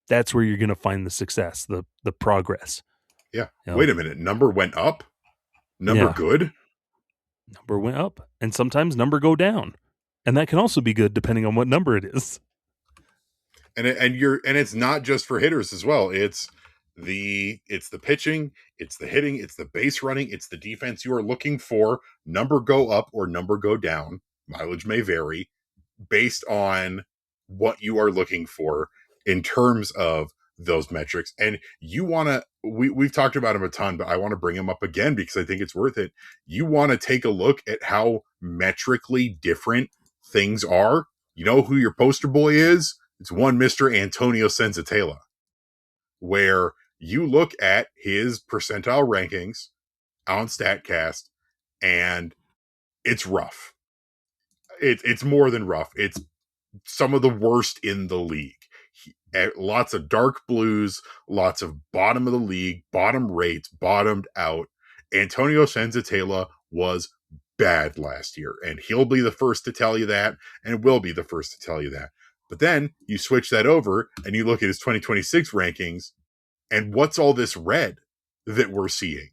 that's where you're going to find the success, the progress. Yeah. Wait a minute. Number went up? Good? Number went up. And sometimes number go down. And that can also be good depending on what number it is. And it's not just for hitters as well. It's the pitching, it's the hitting, it's the base running, it's the defense. You are looking for number go up or number go down. Mileage may vary based on what you are looking for in terms of those metrics. And you want to, we've talked about them a ton, but I want to bring them up again because I think it's worth it. You want to take a look at how metrically different things are. You know who your poster boy is? It's one Mr. Antonio Senzatela, where you look at his percentile rankings on StatCast, and it's rough. It's more than rough. It's some of the worst in the league. Lots of dark blues, lots of bottom of the league, bottom rates, bottomed out. Antonio Senzatela was bad last year, and he'll be the first to tell you that, and will be the first to tell you that. But then you switch that over and you look at his 2026 rankings, and what's all this red that we're seeing?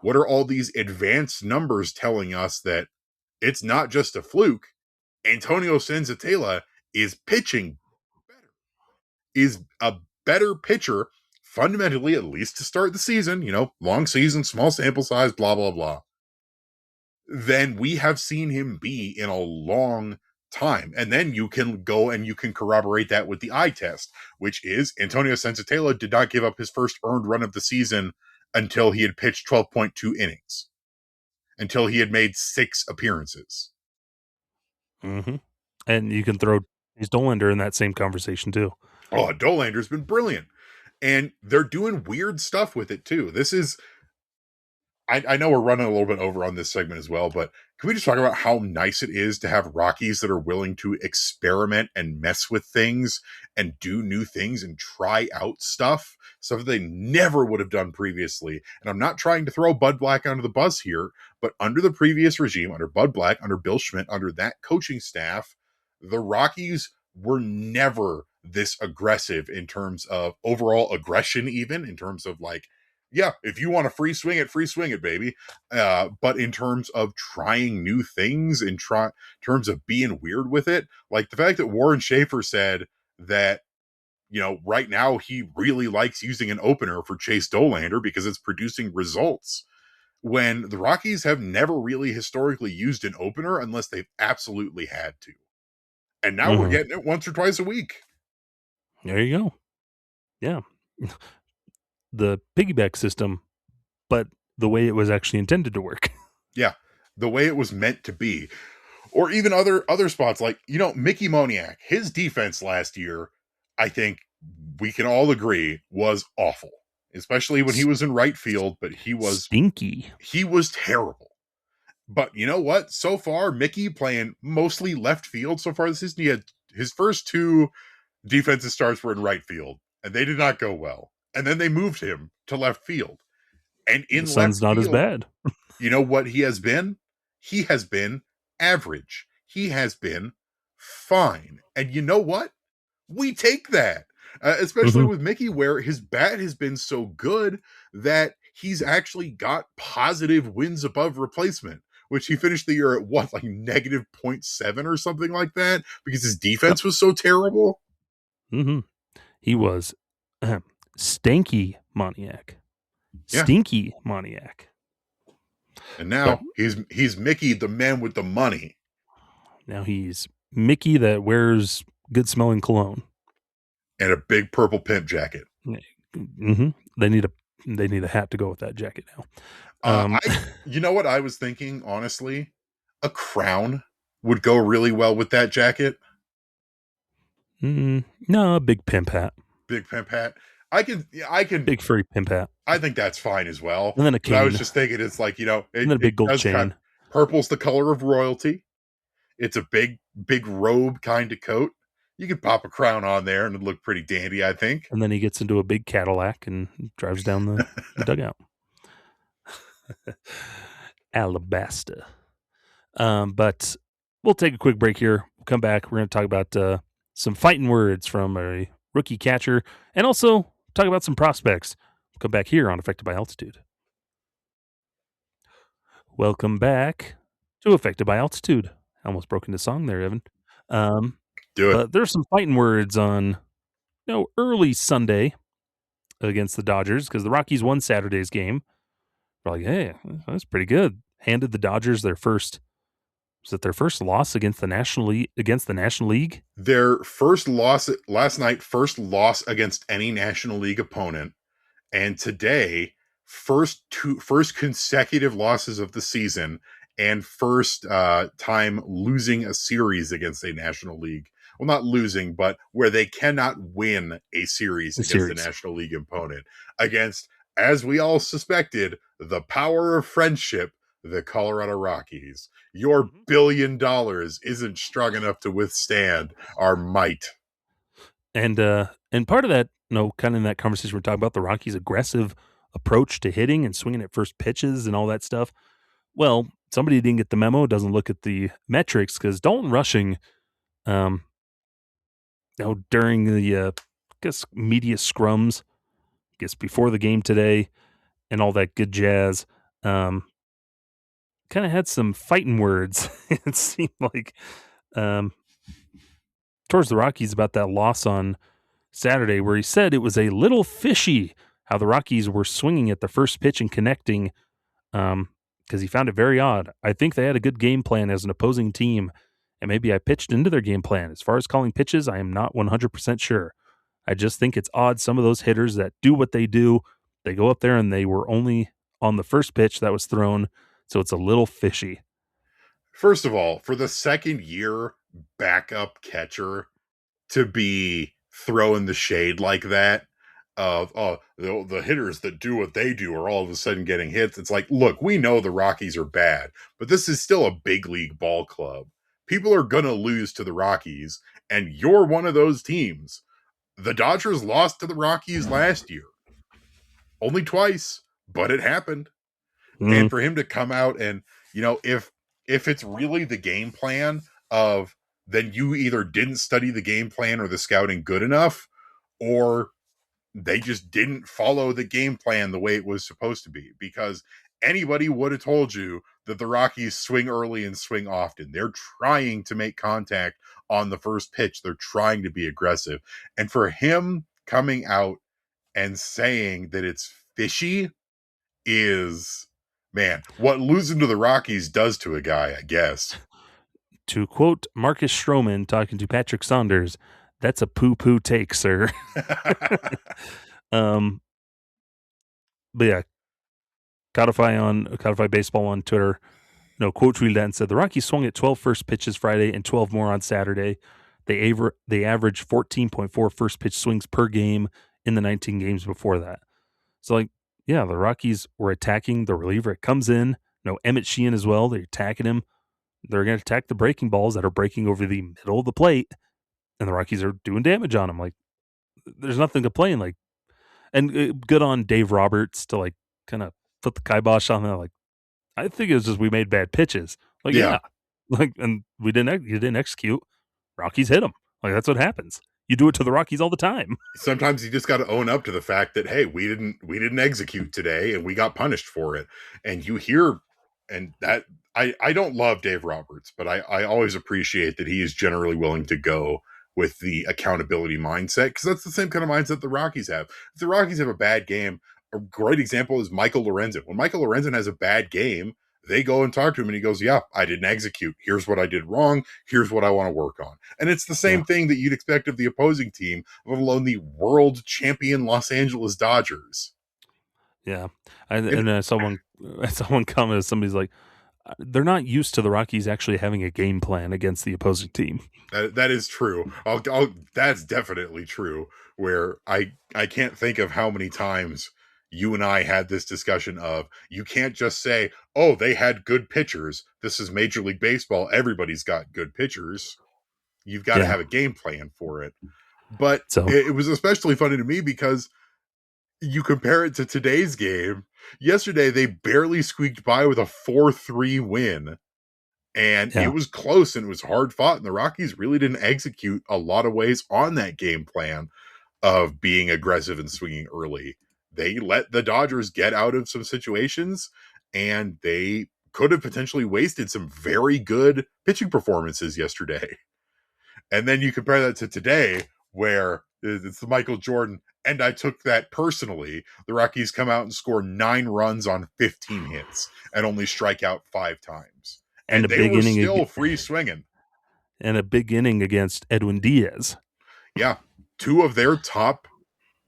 What are all these advanced numbers telling us that it's not just a fluke. Antonio Senzatela is pitching better, is a better pitcher fundamentally, at least to start the season, long season, small sample size, blah, blah, blah, than we have seen him be in a long time. And then you can go and you can corroborate that with the eye test, which is Antonio Senzatela did not give up his first earned run of the season until he had pitched 12.2 innings, until he had made 6 appearances. Mm-hmm. And you can throw Doyle in that same conversation too. Oh, Dolander's been brilliant. And they're doing weird stuff with it too. This is, I know we're running a little bit over on this segment as well, but can we just talk about how nice it is to have Rockies that are willing to experiment and mess with things and do new things and try out stuff that they never would have done previously. And I'm not trying to throw Bud Black under the bus here, but under the previous regime, under Bud Black, under Bill Schmidt, under that coaching staff, the Rockies were never this aggressive in terms of overall aggression, even in terms of like, yeah, if you want to free swing it, baby. But in terms of trying new things, in terms of being weird with it, like the fact that Warren Schaefer said that, right now he really likes using an opener for Chase Dollander because it's producing results, when the Rockies have never really historically used an opener unless they've absolutely had to. And now we're getting it once or twice a week. There you go. Yeah. The piggyback system, but the way it was actually intended to work. Yeah, the way it was meant to be. Or even other spots like, Mickey Moniak, his defense last year, I think we can all agree was awful, especially when he was in right field, but he was stinky. He was terrible. But you know what? So far, Mickey playing mostly left field so far this season. He had his first 2 defensive starts were in right field, and they did not go well. And then they moved him to left field. And in the sun's not as bad. You know what he has been? He has been average. He has been fine. And you know what? We take that. Especially with Mickey, where his bat has been so good that he's actually got positive wins above replacement, which he finished the year at what, like negative 0.7 or something like that, because his defense was so terrible. He was stanky Moniak. Yeah. Stinky Moniak. And now he's Mickey, the man with the money. Now he's Mickey that wears good smelling cologne and a big purple pimp jacket. Mm-hmm. They need a hat to go with that jacket now. You know what I was thinking? Honestly, a crown would go really well with that jacket. No, a big pimp hat. Big pimp hat. I can big furry pimp hat. I think that's fine as well. And then a cane. But I was just thinking, it's like, and then a big gold chain. Purple's the color of royalty. It's a big robe kind of coat. You could pop a crown on there and it'd look pretty dandy, I think. And then he gets into a big Cadillac and drives down the dugout. Alabasta. But we'll take a quick break here. We'll come back. We're going to talk about some fighting words from a rookie catcher and also talk about some prospects. We'll come back here on Affected by Altitude. Welcome back to Affected by Altitude. I almost broke into song there, Evan. Do it. But there's some fighting words on early Sunday against the Dodgers because the Rockies won Saturday's game. We're like, hey, that's pretty good. Handed the Dodgers their first loss against the National League? Their first loss last night, first loss against any National League opponent. And today, first consecutive losses of the season and first time losing a series against a National League. Well, not losing, but where they cannot win a series against the National League opponent. Against, as we all suspected, the power of friendship, the Colorado Rockies. Your $1 billion isn't strong enough to withstand our might. And part of that, kind of in that conversation we're talking about the Rockies' aggressive approach to hitting and swinging at first pitches and all that stuff. Well, somebody didn't get the memo, doesn't look at the metrics, because Dalton Rushing, during the media scrums, before the game today, and all that good jazz, kind of had some fighting words. It seemed like um, towards the Rockies about that loss on Saturday, where he said it was a little fishy how the Rockies were swinging at the first pitch and connecting, because he found it very odd. I think they had a good game plan as an opposing team, and maybe I pitched into their game plan. As far as calling pitches, I am not 100% sure. I just think it's odd some of those hitters that do what they do, they go up there and they were only on the first pitch that was thrown, so it's a little fishy. First of all, for the second year backup catcher to be throwing the shade like that of, oh, the hitters that do what they do are all of a sudden getting hits. It's like, look, we know the Rockies are bad, but this is still a big league ball club. People are going to lose to the Rockies, and you're one of those teams. The Dodgers lost to the Rockies last year. Only twice, but it happened. And for him to come out and, if it's really the game plan of, then you either didn't study the game plan or the scouting good enough, or they just didn't follow the game plan the way it was supposed to be, because anybody would have told you that the Rockies swing early and swing often. They're trying to make contact on the first pitch. They're trying to be aggressive. And for him coming out and saying that it's fishy is, man, what losing to the Rockies does to a guy, I guess. To quote Marcus Stroman talking to Patrick Saunders, that's a poo-poo take, sir. But yeah, Codify Baseball on Twitter, quote tweeted that and said, the Rockies swung at 12 first pitches Friday and 12 more on Saturday. They averaged 14.4 first pitch swings per game in the 19 games before that. So, the Rockies were attacking the reliever. It comes in, Emmett Sheehan as well. They're attacking him. They're going to attack the breaking balls that are breaking over the middle of the plate, and the Rockies are doing damage on them. There's nothing to complain. And good on Dave Roberts to kind of put the kibosh on that. I think it was just we made bad pitches. Yeah. And you didn't execute. Rockies hit them. That's what happens. You do it to the Rockies all the time. Sometimes you just got to own up to the fact that, hey, we didn't execute today and we got punished for it. And you hear, and that I don't love Dave Roberts, but I always appreciate that he is generally willing to go with the accountability mindset, because that's the same kind of mindset the Rockies have. If the Rockies have a bad game, a great example is Michael Lorenzen. When Michael Lorenzen has a bad game, they go and talk to him and he goes, yeah, I didn't execute. Here's what I did wrong. Here's what I want to work on. And it's the same thing that you'd expect of the opposing team, let alone the world champion Los Angeles Dodgers. Yeah. And someone commented, somebody's like, they're not used to the Rockies actually having a game plan against the opposing team. That is true. That's definitely true, where I can't think of how many times you and I had this discussion of, you can't just say, oh, they had good pitchers. This is Major League Baseball. Everybody's got good pitchers. You've got to have a game plan for it. But it was especially funny to me because you compare it to today's game. Yesterday, they barely squeaked by with a 4-3 win. And it was close and it was hard fought. And the Rockies really didn't execute a lot of ways on that game plan of being aggressive and swinging early. They let the Dodgers get out of some situations, and they could have potentially wasted some very good pitching performances yesterday. And then you compare that to today, where it's the Michael Jordan, and I took that personally. The Rockies come out and score 9 runs on 15 hits and only strike out 5 times. And they were still free swinging. And a big inning against Edwin Diaz. Yeah. 2 of their top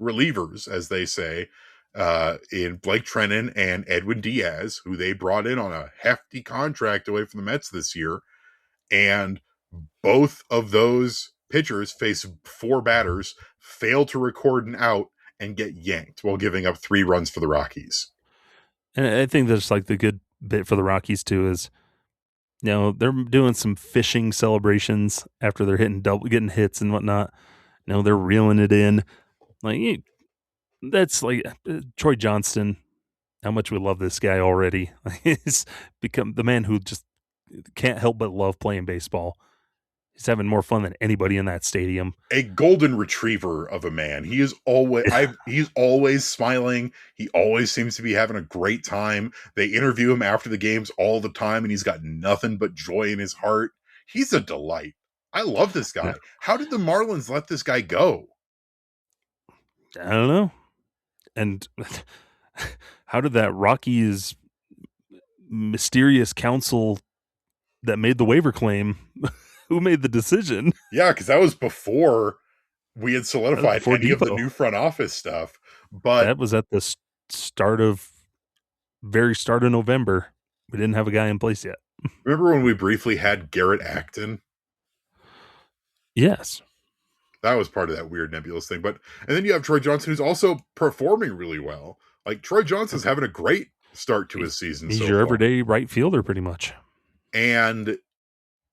relievers, as they say, in Blake Treinen and Edwin Diaz, who they brought in on a hefty contract away from the Mets this year. And both of those pitchers face 4 batters, fail to record an out, and get yanked while giving up 3 runs for the Rockies. And I think that's the good bit for the Rockies too is, they're doing some fishing celebrations after they're getting hits and whatnot. They're reeling it in. That's Troy Johnston. How much we love this guy already. He's become the man who just can't help but love playing baseball. He's having more fun than anybody in that stadium. A golden retriever of a man. He's always smiling. He always seems to be having a great time. They interview him after the games all the time, and he's got nothing but joy in his heart. He's a delight. I love this guy. Yeah. How did the Marlins let this guy go? I don't know. And how did that Rockies mysterious counsel that made the waiver claim, who made the decision? Yeah, because that was before we had solidified before any of the Depot. new front office stuff. But That was at the very start of November. We didn't have a guy in place yet. remember when we briefly had Garrett Acton? Yes. That was part of that weird nebulous thing. And then you have Troy Johnson, who's also performing really well. Like, Troy Johnson's having a great start to his season. He's so your far. everyday right fielder, pretty much. And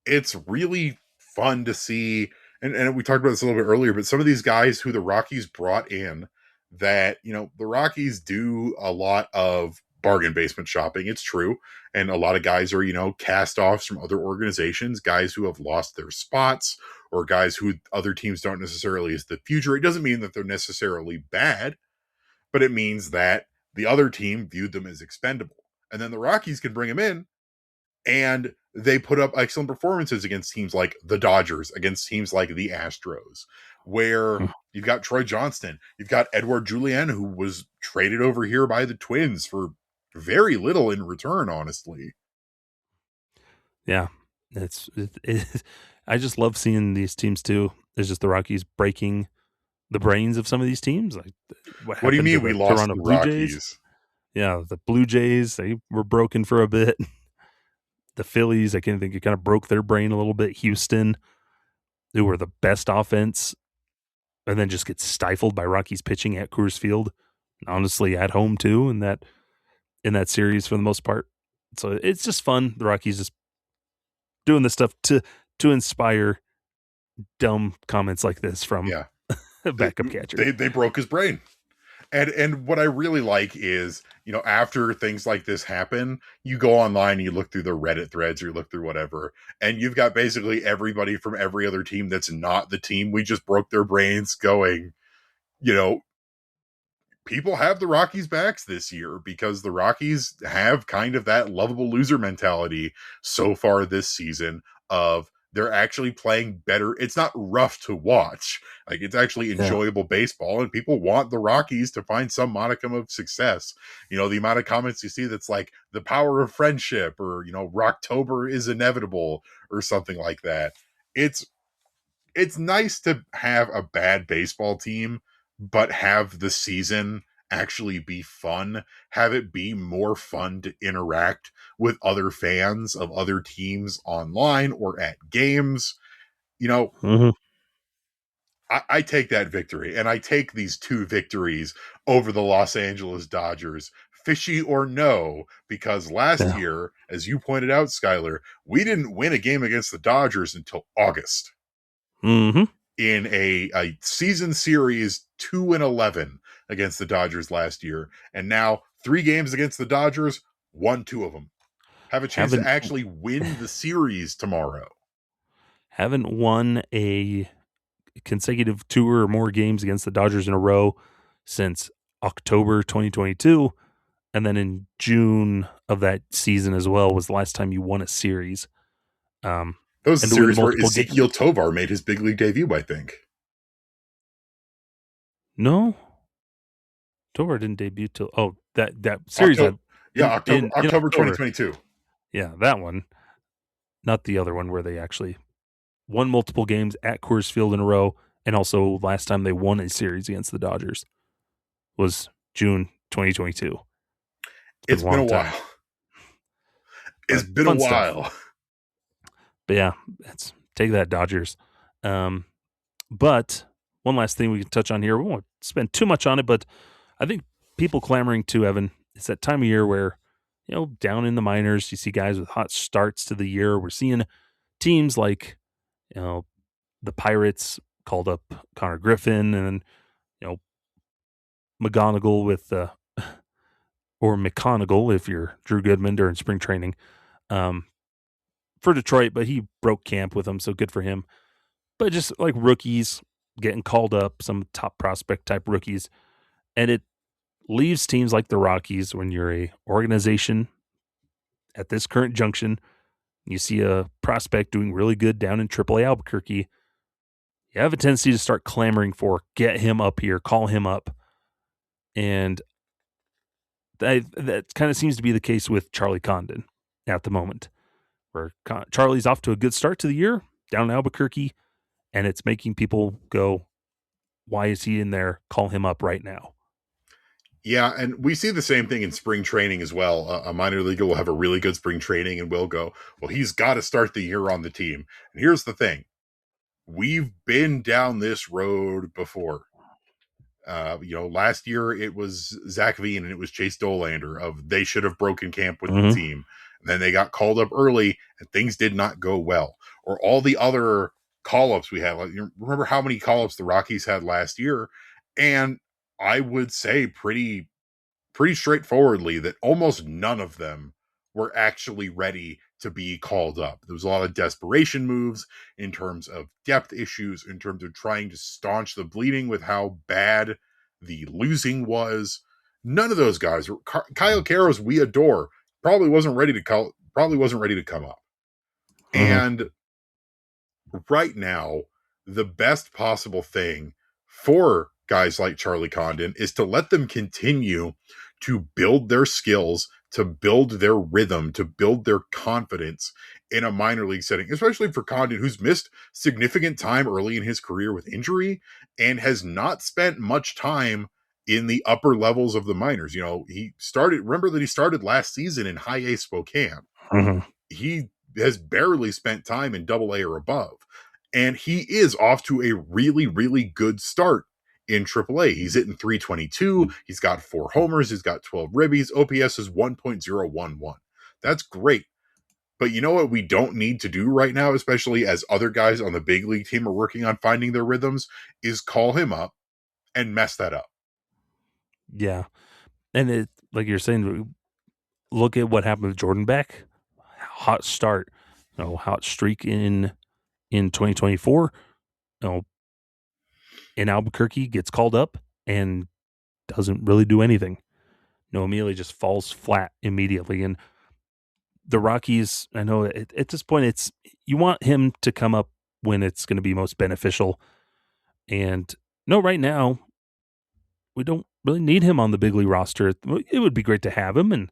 it's really fun to see. And we talked about this a little bit earlier, but some of these guys who the Rockies brought in that, the Rockies do a lot of bargain basement shopping. It's true. And a lot of guys are, cast offs from other organizations, guys who have lost their spots or guys who other teams don't necessarily as the future. It doesn't mean that they're necessarily bad, but it means that the other team viewed them as expendable. And then the Rockies can bring them in and they put up excellent performances against teams like the Dodgers, against teams like the Astros, where you've got Troy Johnston, you've got Edouard Julien, who was traded over here by the Twins for very little in return, honestly. Yeah, I just love seeing these teams too. It's just the Rockies breaking the brains of some of these teams. Like, what do you mean we lost the Rockies? Jays? Yeah, the Blue Jays, they were broken for a bit. The Phillies, I think it kind of broke their brain a little bit. Houston, who were the best offense, and then just get stifled by Rockies pitching at Coors Field. Honestly, at home too, in that series for the most part. So it's just fun. The Rockies just doing this stuff to inspire dumb comments like this from backup catcher. They broke his brain. And what I really like is, after things like this happen, you go online and you look through the Reddit threads or you look through whatever, and you've got basically everybody from every other team that's not the team we just broke their brains going, people have the Rockies' backs this year because the Rockies have kind of that lovable loser mentality so far this season of they're actually playing better. It's not rough to watch. Like, it's actually enjoyable baseball, and people want the Rockies to find some modicum of success. The amount of comments you see that's like the power of friendship or, Rocktober is inevitable or something like that. It's nice to have a bad baseball team, but have the season actually be fun, have it be more fun to interact with other fans of other teams online or at games. I take that victory, and I take these 2 victories over the Los Angeles Dodgers, fishy or no, because last year, as you pointed out, Skyler, we didn't win a game against the Dodgers until August. In a season series 2-11 against the Dodgers last year, and now 3 games against the Dodgers, won 2 of them. Have a chance to actually win the series tomorrow. Haven't won a consecutive 2 or more games against the Dodgers in a row since October 2022, and then in June of that season as well was the last time you won a series. That was the series where Ezekiel Tovar made his big league debut, I think. No, Tovar didn't debut till that series. October 2022. Yeah, that one, not the other one where they actually won multiple games at Coors Field in a row, and also last time they won a series against the Dodgers was June 2022. It's been a while. It's been a while. Stuff. But yeah, take that, Dodgers. But one last thing we can touch on here. We won't spend too much on it, but I think people clamoring to, Evan, it's that time of year where, down in the minors, you see guys with hot starts to the year. We're seeing teams like, the Pirates called up Connor Griffin, and McGonigal with or McConaughey if you're Drew Goodman during spring training. for Detroit, but he broke camp with them, so good for him. But just like rookies getting called up, some top prospect type rookies, and it leaves teams like the Rockies when you're a organization at this current junction. You see a prospect doing really good down in Triple-A Albuquerque. You have a tendency to start clamoring for get him up here, call him up, and that kind of seems to be the case with Charlie Condon at the moment, where Charlie's off to a good start to the year down in Albuquerque, and it's making people go, why is he in there? Call him up right now. Yeah, and we see the same thing in spring training as well. A minor leaguer will have a really good spring training and will go, well, he's got to start the year on the team. And here's the thing. We've been down this road before. Last year it was Zach Veen and it was Chase Dolander of they should have broken camp with the team. And then they got called up early and things did not go well. Or all the other call-ups we had. Like, you remember how many call-ups the Rockies had last year? And I would say pretty straightforwardly that almost none of them were actually ready to be called up. There was a lot of desperation moves in terms of depth issues, in terms of trying to staunch the bleeding with how bad the losing was. None of those guys were Kyle Caros, we adore, probably wasn't ready to come up. And right now, the best possible thing for guys like Charlie Condon is to let them continue to build their skills, to build their rhythm, to build their confidence in a minor league setting, especially for Condon, who's missed significant time early in his career with injury and has not spent much time in the upper levels of the minors. He started last season in High A Spokane. He has barely spent time in Double-A or above. And he is off to a really, really good start in Triple-A. He's hitting 322. He's got 4 homers. He's got 12 ribbies. OPS is 1.011. That's great. But you know what we don't need to do right now, especially as other guys on the big league team are working on finding their rhythms, is call him up and mess that up. Yeah. And it, like you're saying, look at what happened with Jordan Beck. Hot start, hot streak in 2024. In Albuquerque, gets called up and doesn't really do anything. Immediately just falls flat immediately. And the Rockies, I know at this point, you want him to come up when it's going to be most beneficial. And right now, we don't really need him on the big league roster. It would be great to have him. And,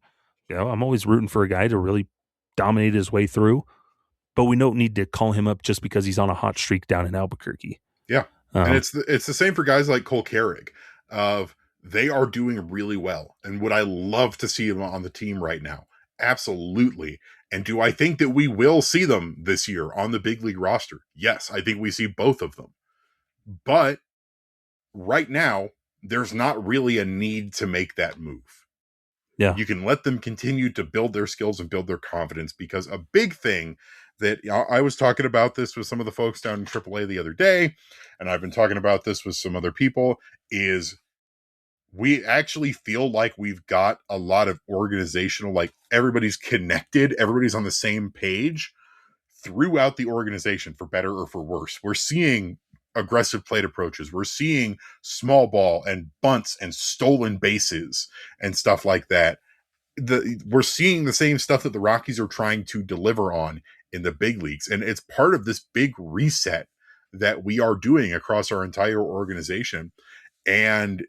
I'm always rooting for a guy to really dominate his way through. But we don't need to call him up just because he's on a hot streak down in Albuquerque. Yeah. And it's the same for guys like Cole Carrick. They are doing really well. And would I love to see them on the team right now? Absolutely. And do I think that we will see them this year on the big league roster? Yes, I think we see both of them. But right now, there's not really a need to make that move. Yeah. You can let them continue to build their skills and build their confidence, because a big thing that I was talking about this with some of the folks down in Triple-A the other day, and I've been talking about this with some other people, is we actually feel like we've got a lot of organizational, like everybody's connected, everybody's on the same page throughout the organization, for better or for worse. We're seeing aggressive plate approaches. We're seeing small ball and bunts and stolen bases and stuff like that. We're seeing the same stuff that the Rockies are trying to deliver on in the big leagues. And it's part of this big reset that we are doing across our entire organization. And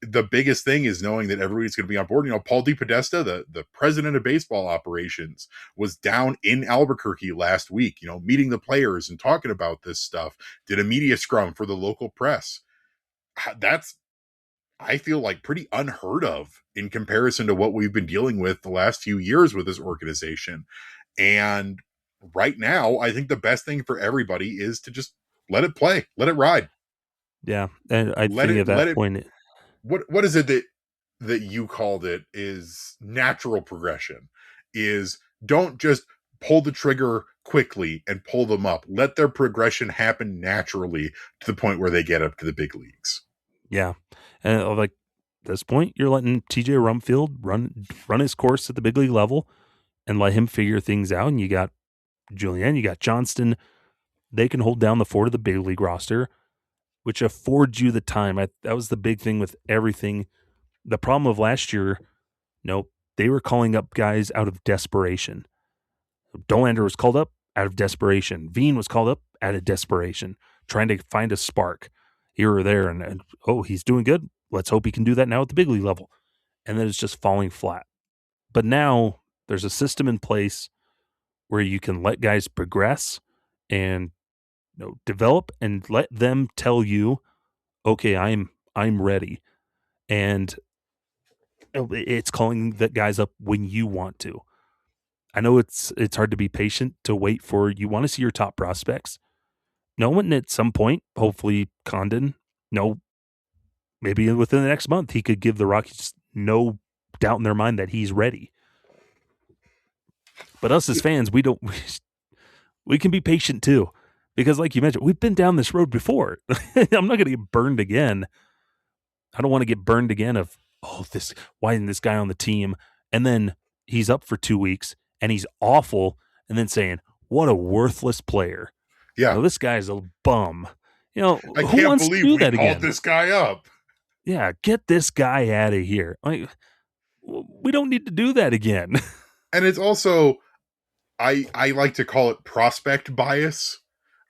the biggest thing is knowing that everybody's going to be on board. Paul DePodesta, the president of baseball operations, was down in Albuquerque last week, meeting the players and talking about this stuff, did a media scrum for the local press. That's, I feel like, pretty unheard of in comparison to what we've been dealing with the last few years with this organization. And right now, I think the best thing for everybody is to just let it play, let it ride. Yeah. And I think at that point, what is it that you called it is natural progression? Is don't just pull the trigger quickly and pull them up. Let their progression happen naturally to the point where they get up to the big leagues. Yeah. And like at this point, you're letting TJ Rumfield run his course at the big league level and let him figure things out. And you got Julian, you got Johnston. They can hold down the fort of the big league roster, which affords you the time. That was the big thing with everything. The problem of last year, they were calling up guys out of desperation. Dollander was called up out of desperation. Veen was called up out of desperation, trying to find a spark here or there. And oh, he's doing good. Let's hope he can do that now at the big league level. And then it's just falling flat. But now there's a system in place where you can let guys progress and develop and let them tell you, okay, I'm ready. And it's calling the guys up when you want to. I know it's hard to be patient to wait for, you want to see your top prospects. Knowing at some point, hopefully Condon, maybe within the next month, he could give the Rockies no doubt in their mind that he's ready. But us as fans, we can be patient too. Because like you mentioned, we've been down this road before. I'm not going to get burned again. I don't want to get burned again of, why isn't this guy on the team? And then he's up for 2 weeks and he's awful. And then saying, what a worthless player. Yeah. This guy's a bum. I who can't wants believe to do we that called again? this guy up. Yeah, get this guy out of here. Like, we don't need to do that again. And it's also, I like to call it prospect bias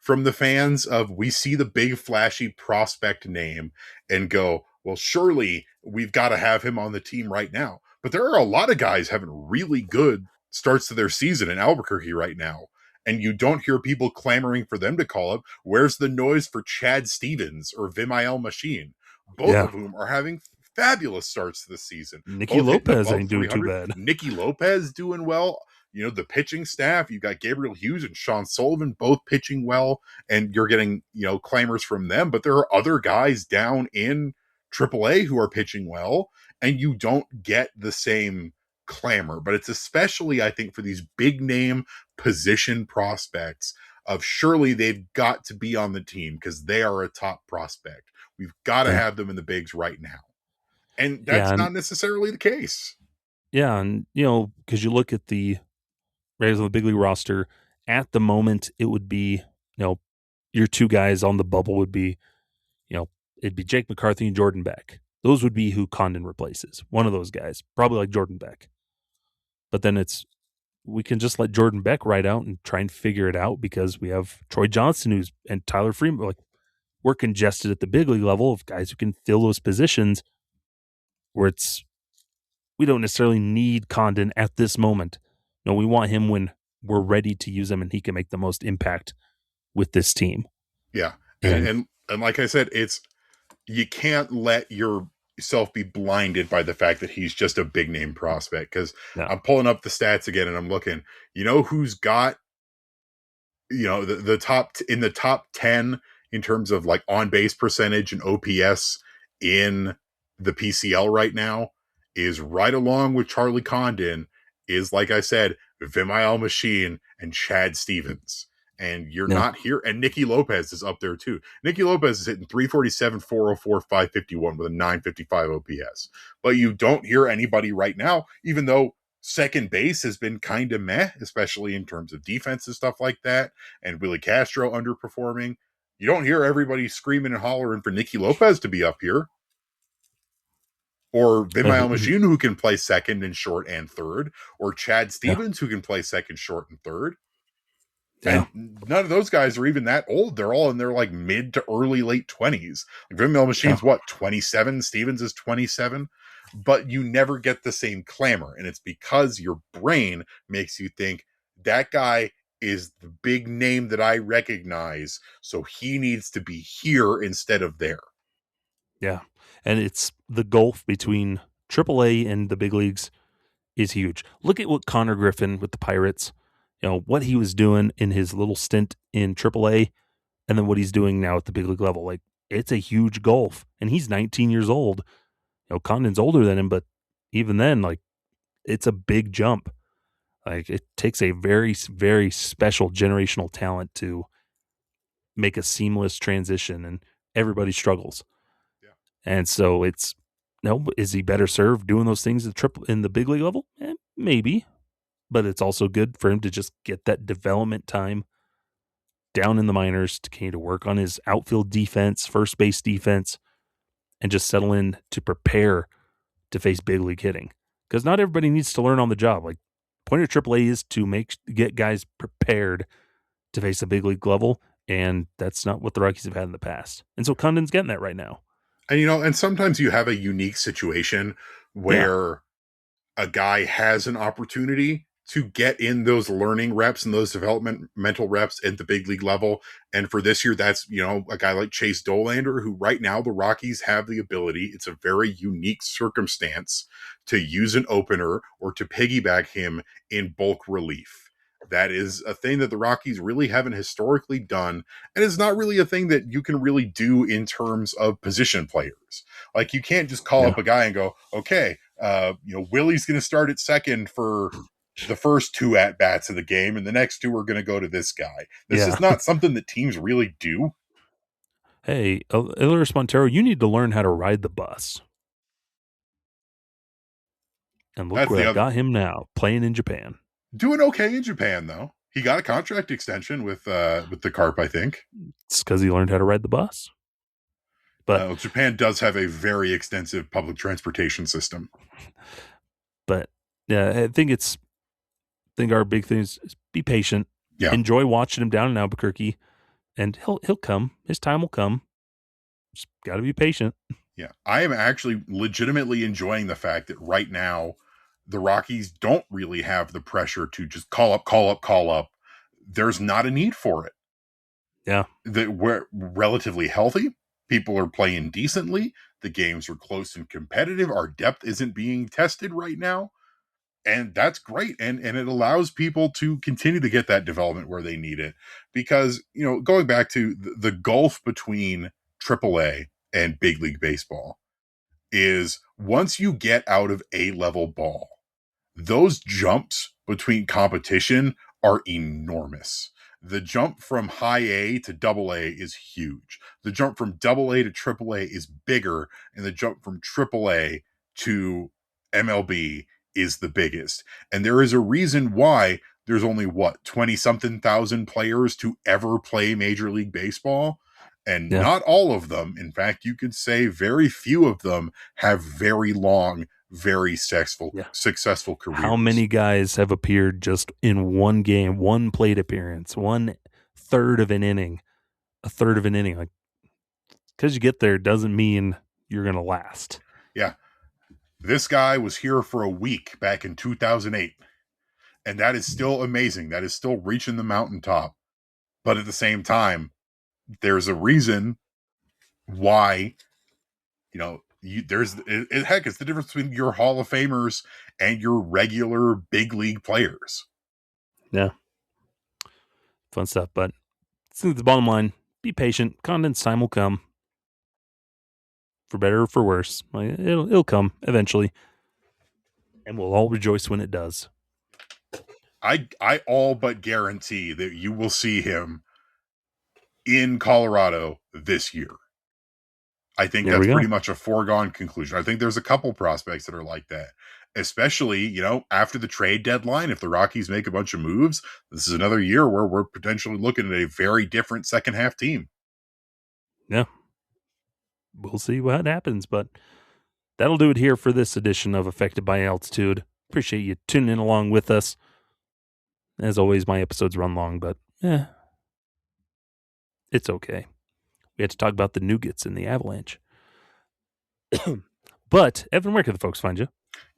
from the fans of, we see the big flashy prospect name and go, well, surely we've got to have him on the team right now. But there are a lot of guys having really good starts to their season in Albuquerque right now. And you don't hear people clamoring for them to call up. Where's the noise for Chad Stevens or Vimael Machine? Both of whom are having fabulous starts to the season. Nicky Lopez ain't doing too bad. Nicky Lopez doing well. The pitching staff, you've got Gabriel Hughes and Sean Sullivan both pitching well, and you're getting, clamors from them. But there are other guys down in Triple-A who are pitching well, and you don't get the same clamor. But it's especially, I think, for these big name position prospects of, surely they've got to be on the team because they are a top prospect. We've got to have them in the bigs right now. And that's not necessarily the case. Yeah, and, because you look at the Rays on the big league roster, at the moment, it would be, your two guys on the bubble would be, it'd be Jake McCarthy and Jordan Beck. Those would be who Condon replaces. One of those guys, probably like Jordan Beck. But then we can just let Jordan Beck ride out and try and figure it out because we have Troy Johnson and Tyler Freeman. Like, we're congested at the big league level of guys who can fill those positions where we don't necessarily need Condon at this moment. No, we want him when we're ready to use him and he can make the most impact with this team. Yeah. And like I said, you can't let yourself be blinded by the fact that he's just a big name prospect. Because I'm pulling up the stats again and I'm looking, who's got, the top in the top 10 in terms of like on base percentage and OPS in the PCL right now is right along with Charlie Condon, is, like I said, Vimael Machine and Chad Stevens. And you're not here. And Nicky Lopez is up there too. Nicky Lopez is hitting 347, 404, 551 with a 955 OPS. But you don't hear anybody right now, even though second base has been kind of meh, especially in terms of defense and stuff like that. And Willi Castro underperforming. You don't hear everybody screaming and hollering for Nicky Lopez to be up here. Or Vimael Machine, who can play second and short and third. Or Chad Stevens, who can play second, short, and third. Yeah. And none of those guys are even that old. They're all in their like mid to early late 20s. Like Vimael Machine's 27? Stevens is 27. But you never get the same clamor. And it's because your brain makes you think that guy is the big name that I recognize. So he needs to be here instead of there. Yeah. And it's the gulf between Triple-A and the big leagues is huge. Look at what Connor Griffin with the Pirates, what he was doing in his little stint in Triple-A and then what he's doing now at the big league level. Like, it's a huge gulf. And he's 19 years old. Condon's older than him, but even then, like, it's a big jump. Like, it takes a very, very special generational talent to make a seamless transition, and everybody struggles. Yeah. And so is he better served doing those things in the big league level? Maybe. but it's also good for him to just get that development time down in the minors to continue to work on his outfield defense, first base defense, and just settle in to prepare to face big league hitting. Because not everybody needs to learn on the job. Like, point of AAA is to get guys prepared to face the big league level, and that's not what the Rockies have had in the past. And so Condon's getting that right now. And, and sometimes you have a unique situation where a guy has an opportunity to get in those learning reps and those developmental reps at the big league level. And for this year, that's, a guy like Chase Dolander, who right now the Rockies have the ability, it's a very unique circumstance, to use an opener or to piggyback him in bulk relief. That is a thing that the Rockies really haven't historically done. And it's not really a thing that you can really do in terms of position players. Like, you can't just call up a guy and go, okay, Willi's going to start at second for the first 2 at-bats of the game, and the next 2 are going to go to this guy. This is not something that teams really do. Hey, Elias Montero, you need to learn how to ride the bus. And look where I got him now, playing in Japan. Doing okay in Japan, though. He got a contract extension with the Carp, I think. It's because he learned how to ride the bus. But Japan does have a very extensive public transportation system. But yeah, I think our big thing is be patient. Yeah. Enjoy watching him down in Albuquerque, and he'll come. His time will come. Just got to be patient. Yeah, I am actually legitimately enjoying the fact that right now the Rockies don't really have the pressure to just call up. There's not a need for it. Yeah. We're relatively healthy. People are playing decently. The games are close and competitive. Our depth isn't being tested right now. And that's great. And it allows people to continue to get that development where they need it. Because, going back to the gulf between AAA and big league baseball is, once you get out of A-level ball, those jumps between competition are enormous. The jump from high A to double A is huge. The jump from double A to triple A is bigger, and the jump from triple A to MLB is the biggest. And there is a reason why there's only 20-something thousand players to ever play Major League Baseball. And not all of them, in fact, you could say very few of them, have very long, very successful careers. How many guys have appeared just in one game, one plate appearance, 1/3 of an inning, a third of an inning? Like, because you get there doesn't mean you're going to last. Yeah. This guy was here for a week back in 2008. And that is still amazing. That is still reaching the mountaintop. But at the same time, there's a reason why, heck, it's the difference between your Hall of Famers and your regular big league players. Yeah. Fun stuff. But I think the bottom line, be patient. Condon's time will come. For better or for worse. It'll come eventually. And we'll all rejoice when it does. I all but guarantee that you will see him in Colorado this year. I think that's pretty much a foregone conclusion. I think there's a couple prospects that are like that, especially, after the trade deadline. If the Rockies make a bunch of moves, this is another year where we're potentially looking at a very different second half team. Yeah. We'll see what happens, but that'll do it here for this edition of Affected by Altitude. Appreciate you tuning in along with us. As always, my episodes run long, but it's okay. We had to talk about the Nougats and the Avalanche. But, Evan, where can the folks find you?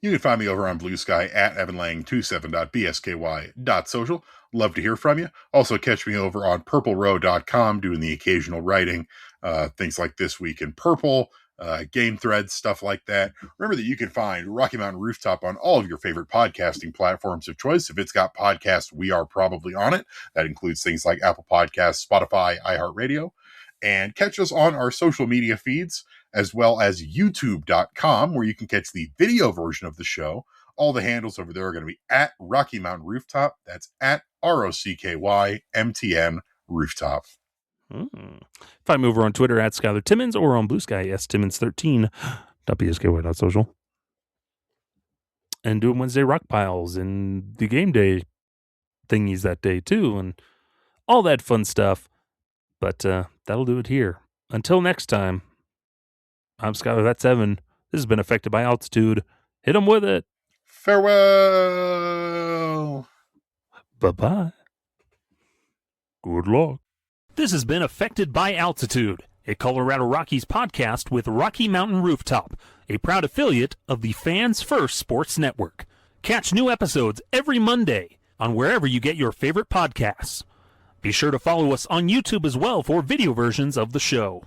You can find me over on Blue Sky at evanlang27.bsky.social. Love to hear from you. Also, catch me over on purplerow.com doing the occasional writing, things like This Week in Purple, game threads, stuff like that. Remember that you can find Rocky Mountain Rooftop on all of your favorite podcasting platforms of choice. If it's got podcasts, we are probably on it. That includes things like Apple Podcasts, Spotify, iHeartRadio. And catch us on our social media feeds, as well as youtube.com, where you can catch the video version of the show. All the handles over there are going to be at Rocky Mountain Rooftop. That's at ROCKYMTN Rooftop. Find me over on Twitter at Skyler Timmons, or on Blue Sky, Timmons13.bsky.social. and doing Wednesday rock piles and the game day thingies that day too, and all that fun stuff. But that'll do it here. Until next time, I'm Skyler, that's Evan. This has been Affected by Altitude. Hit 'em with it. Farewell. Bye-bye. Good luck. This has been Affected by Altitude, a Colorado Rockies podcast with Rocky Mountain Rooftop, a proud affiliate of the Fans First Sports Network. Catch new episodes every Monday on wherever you get your favorite podcasts. Be sure to follow us on YouTube as well for video versions of the show.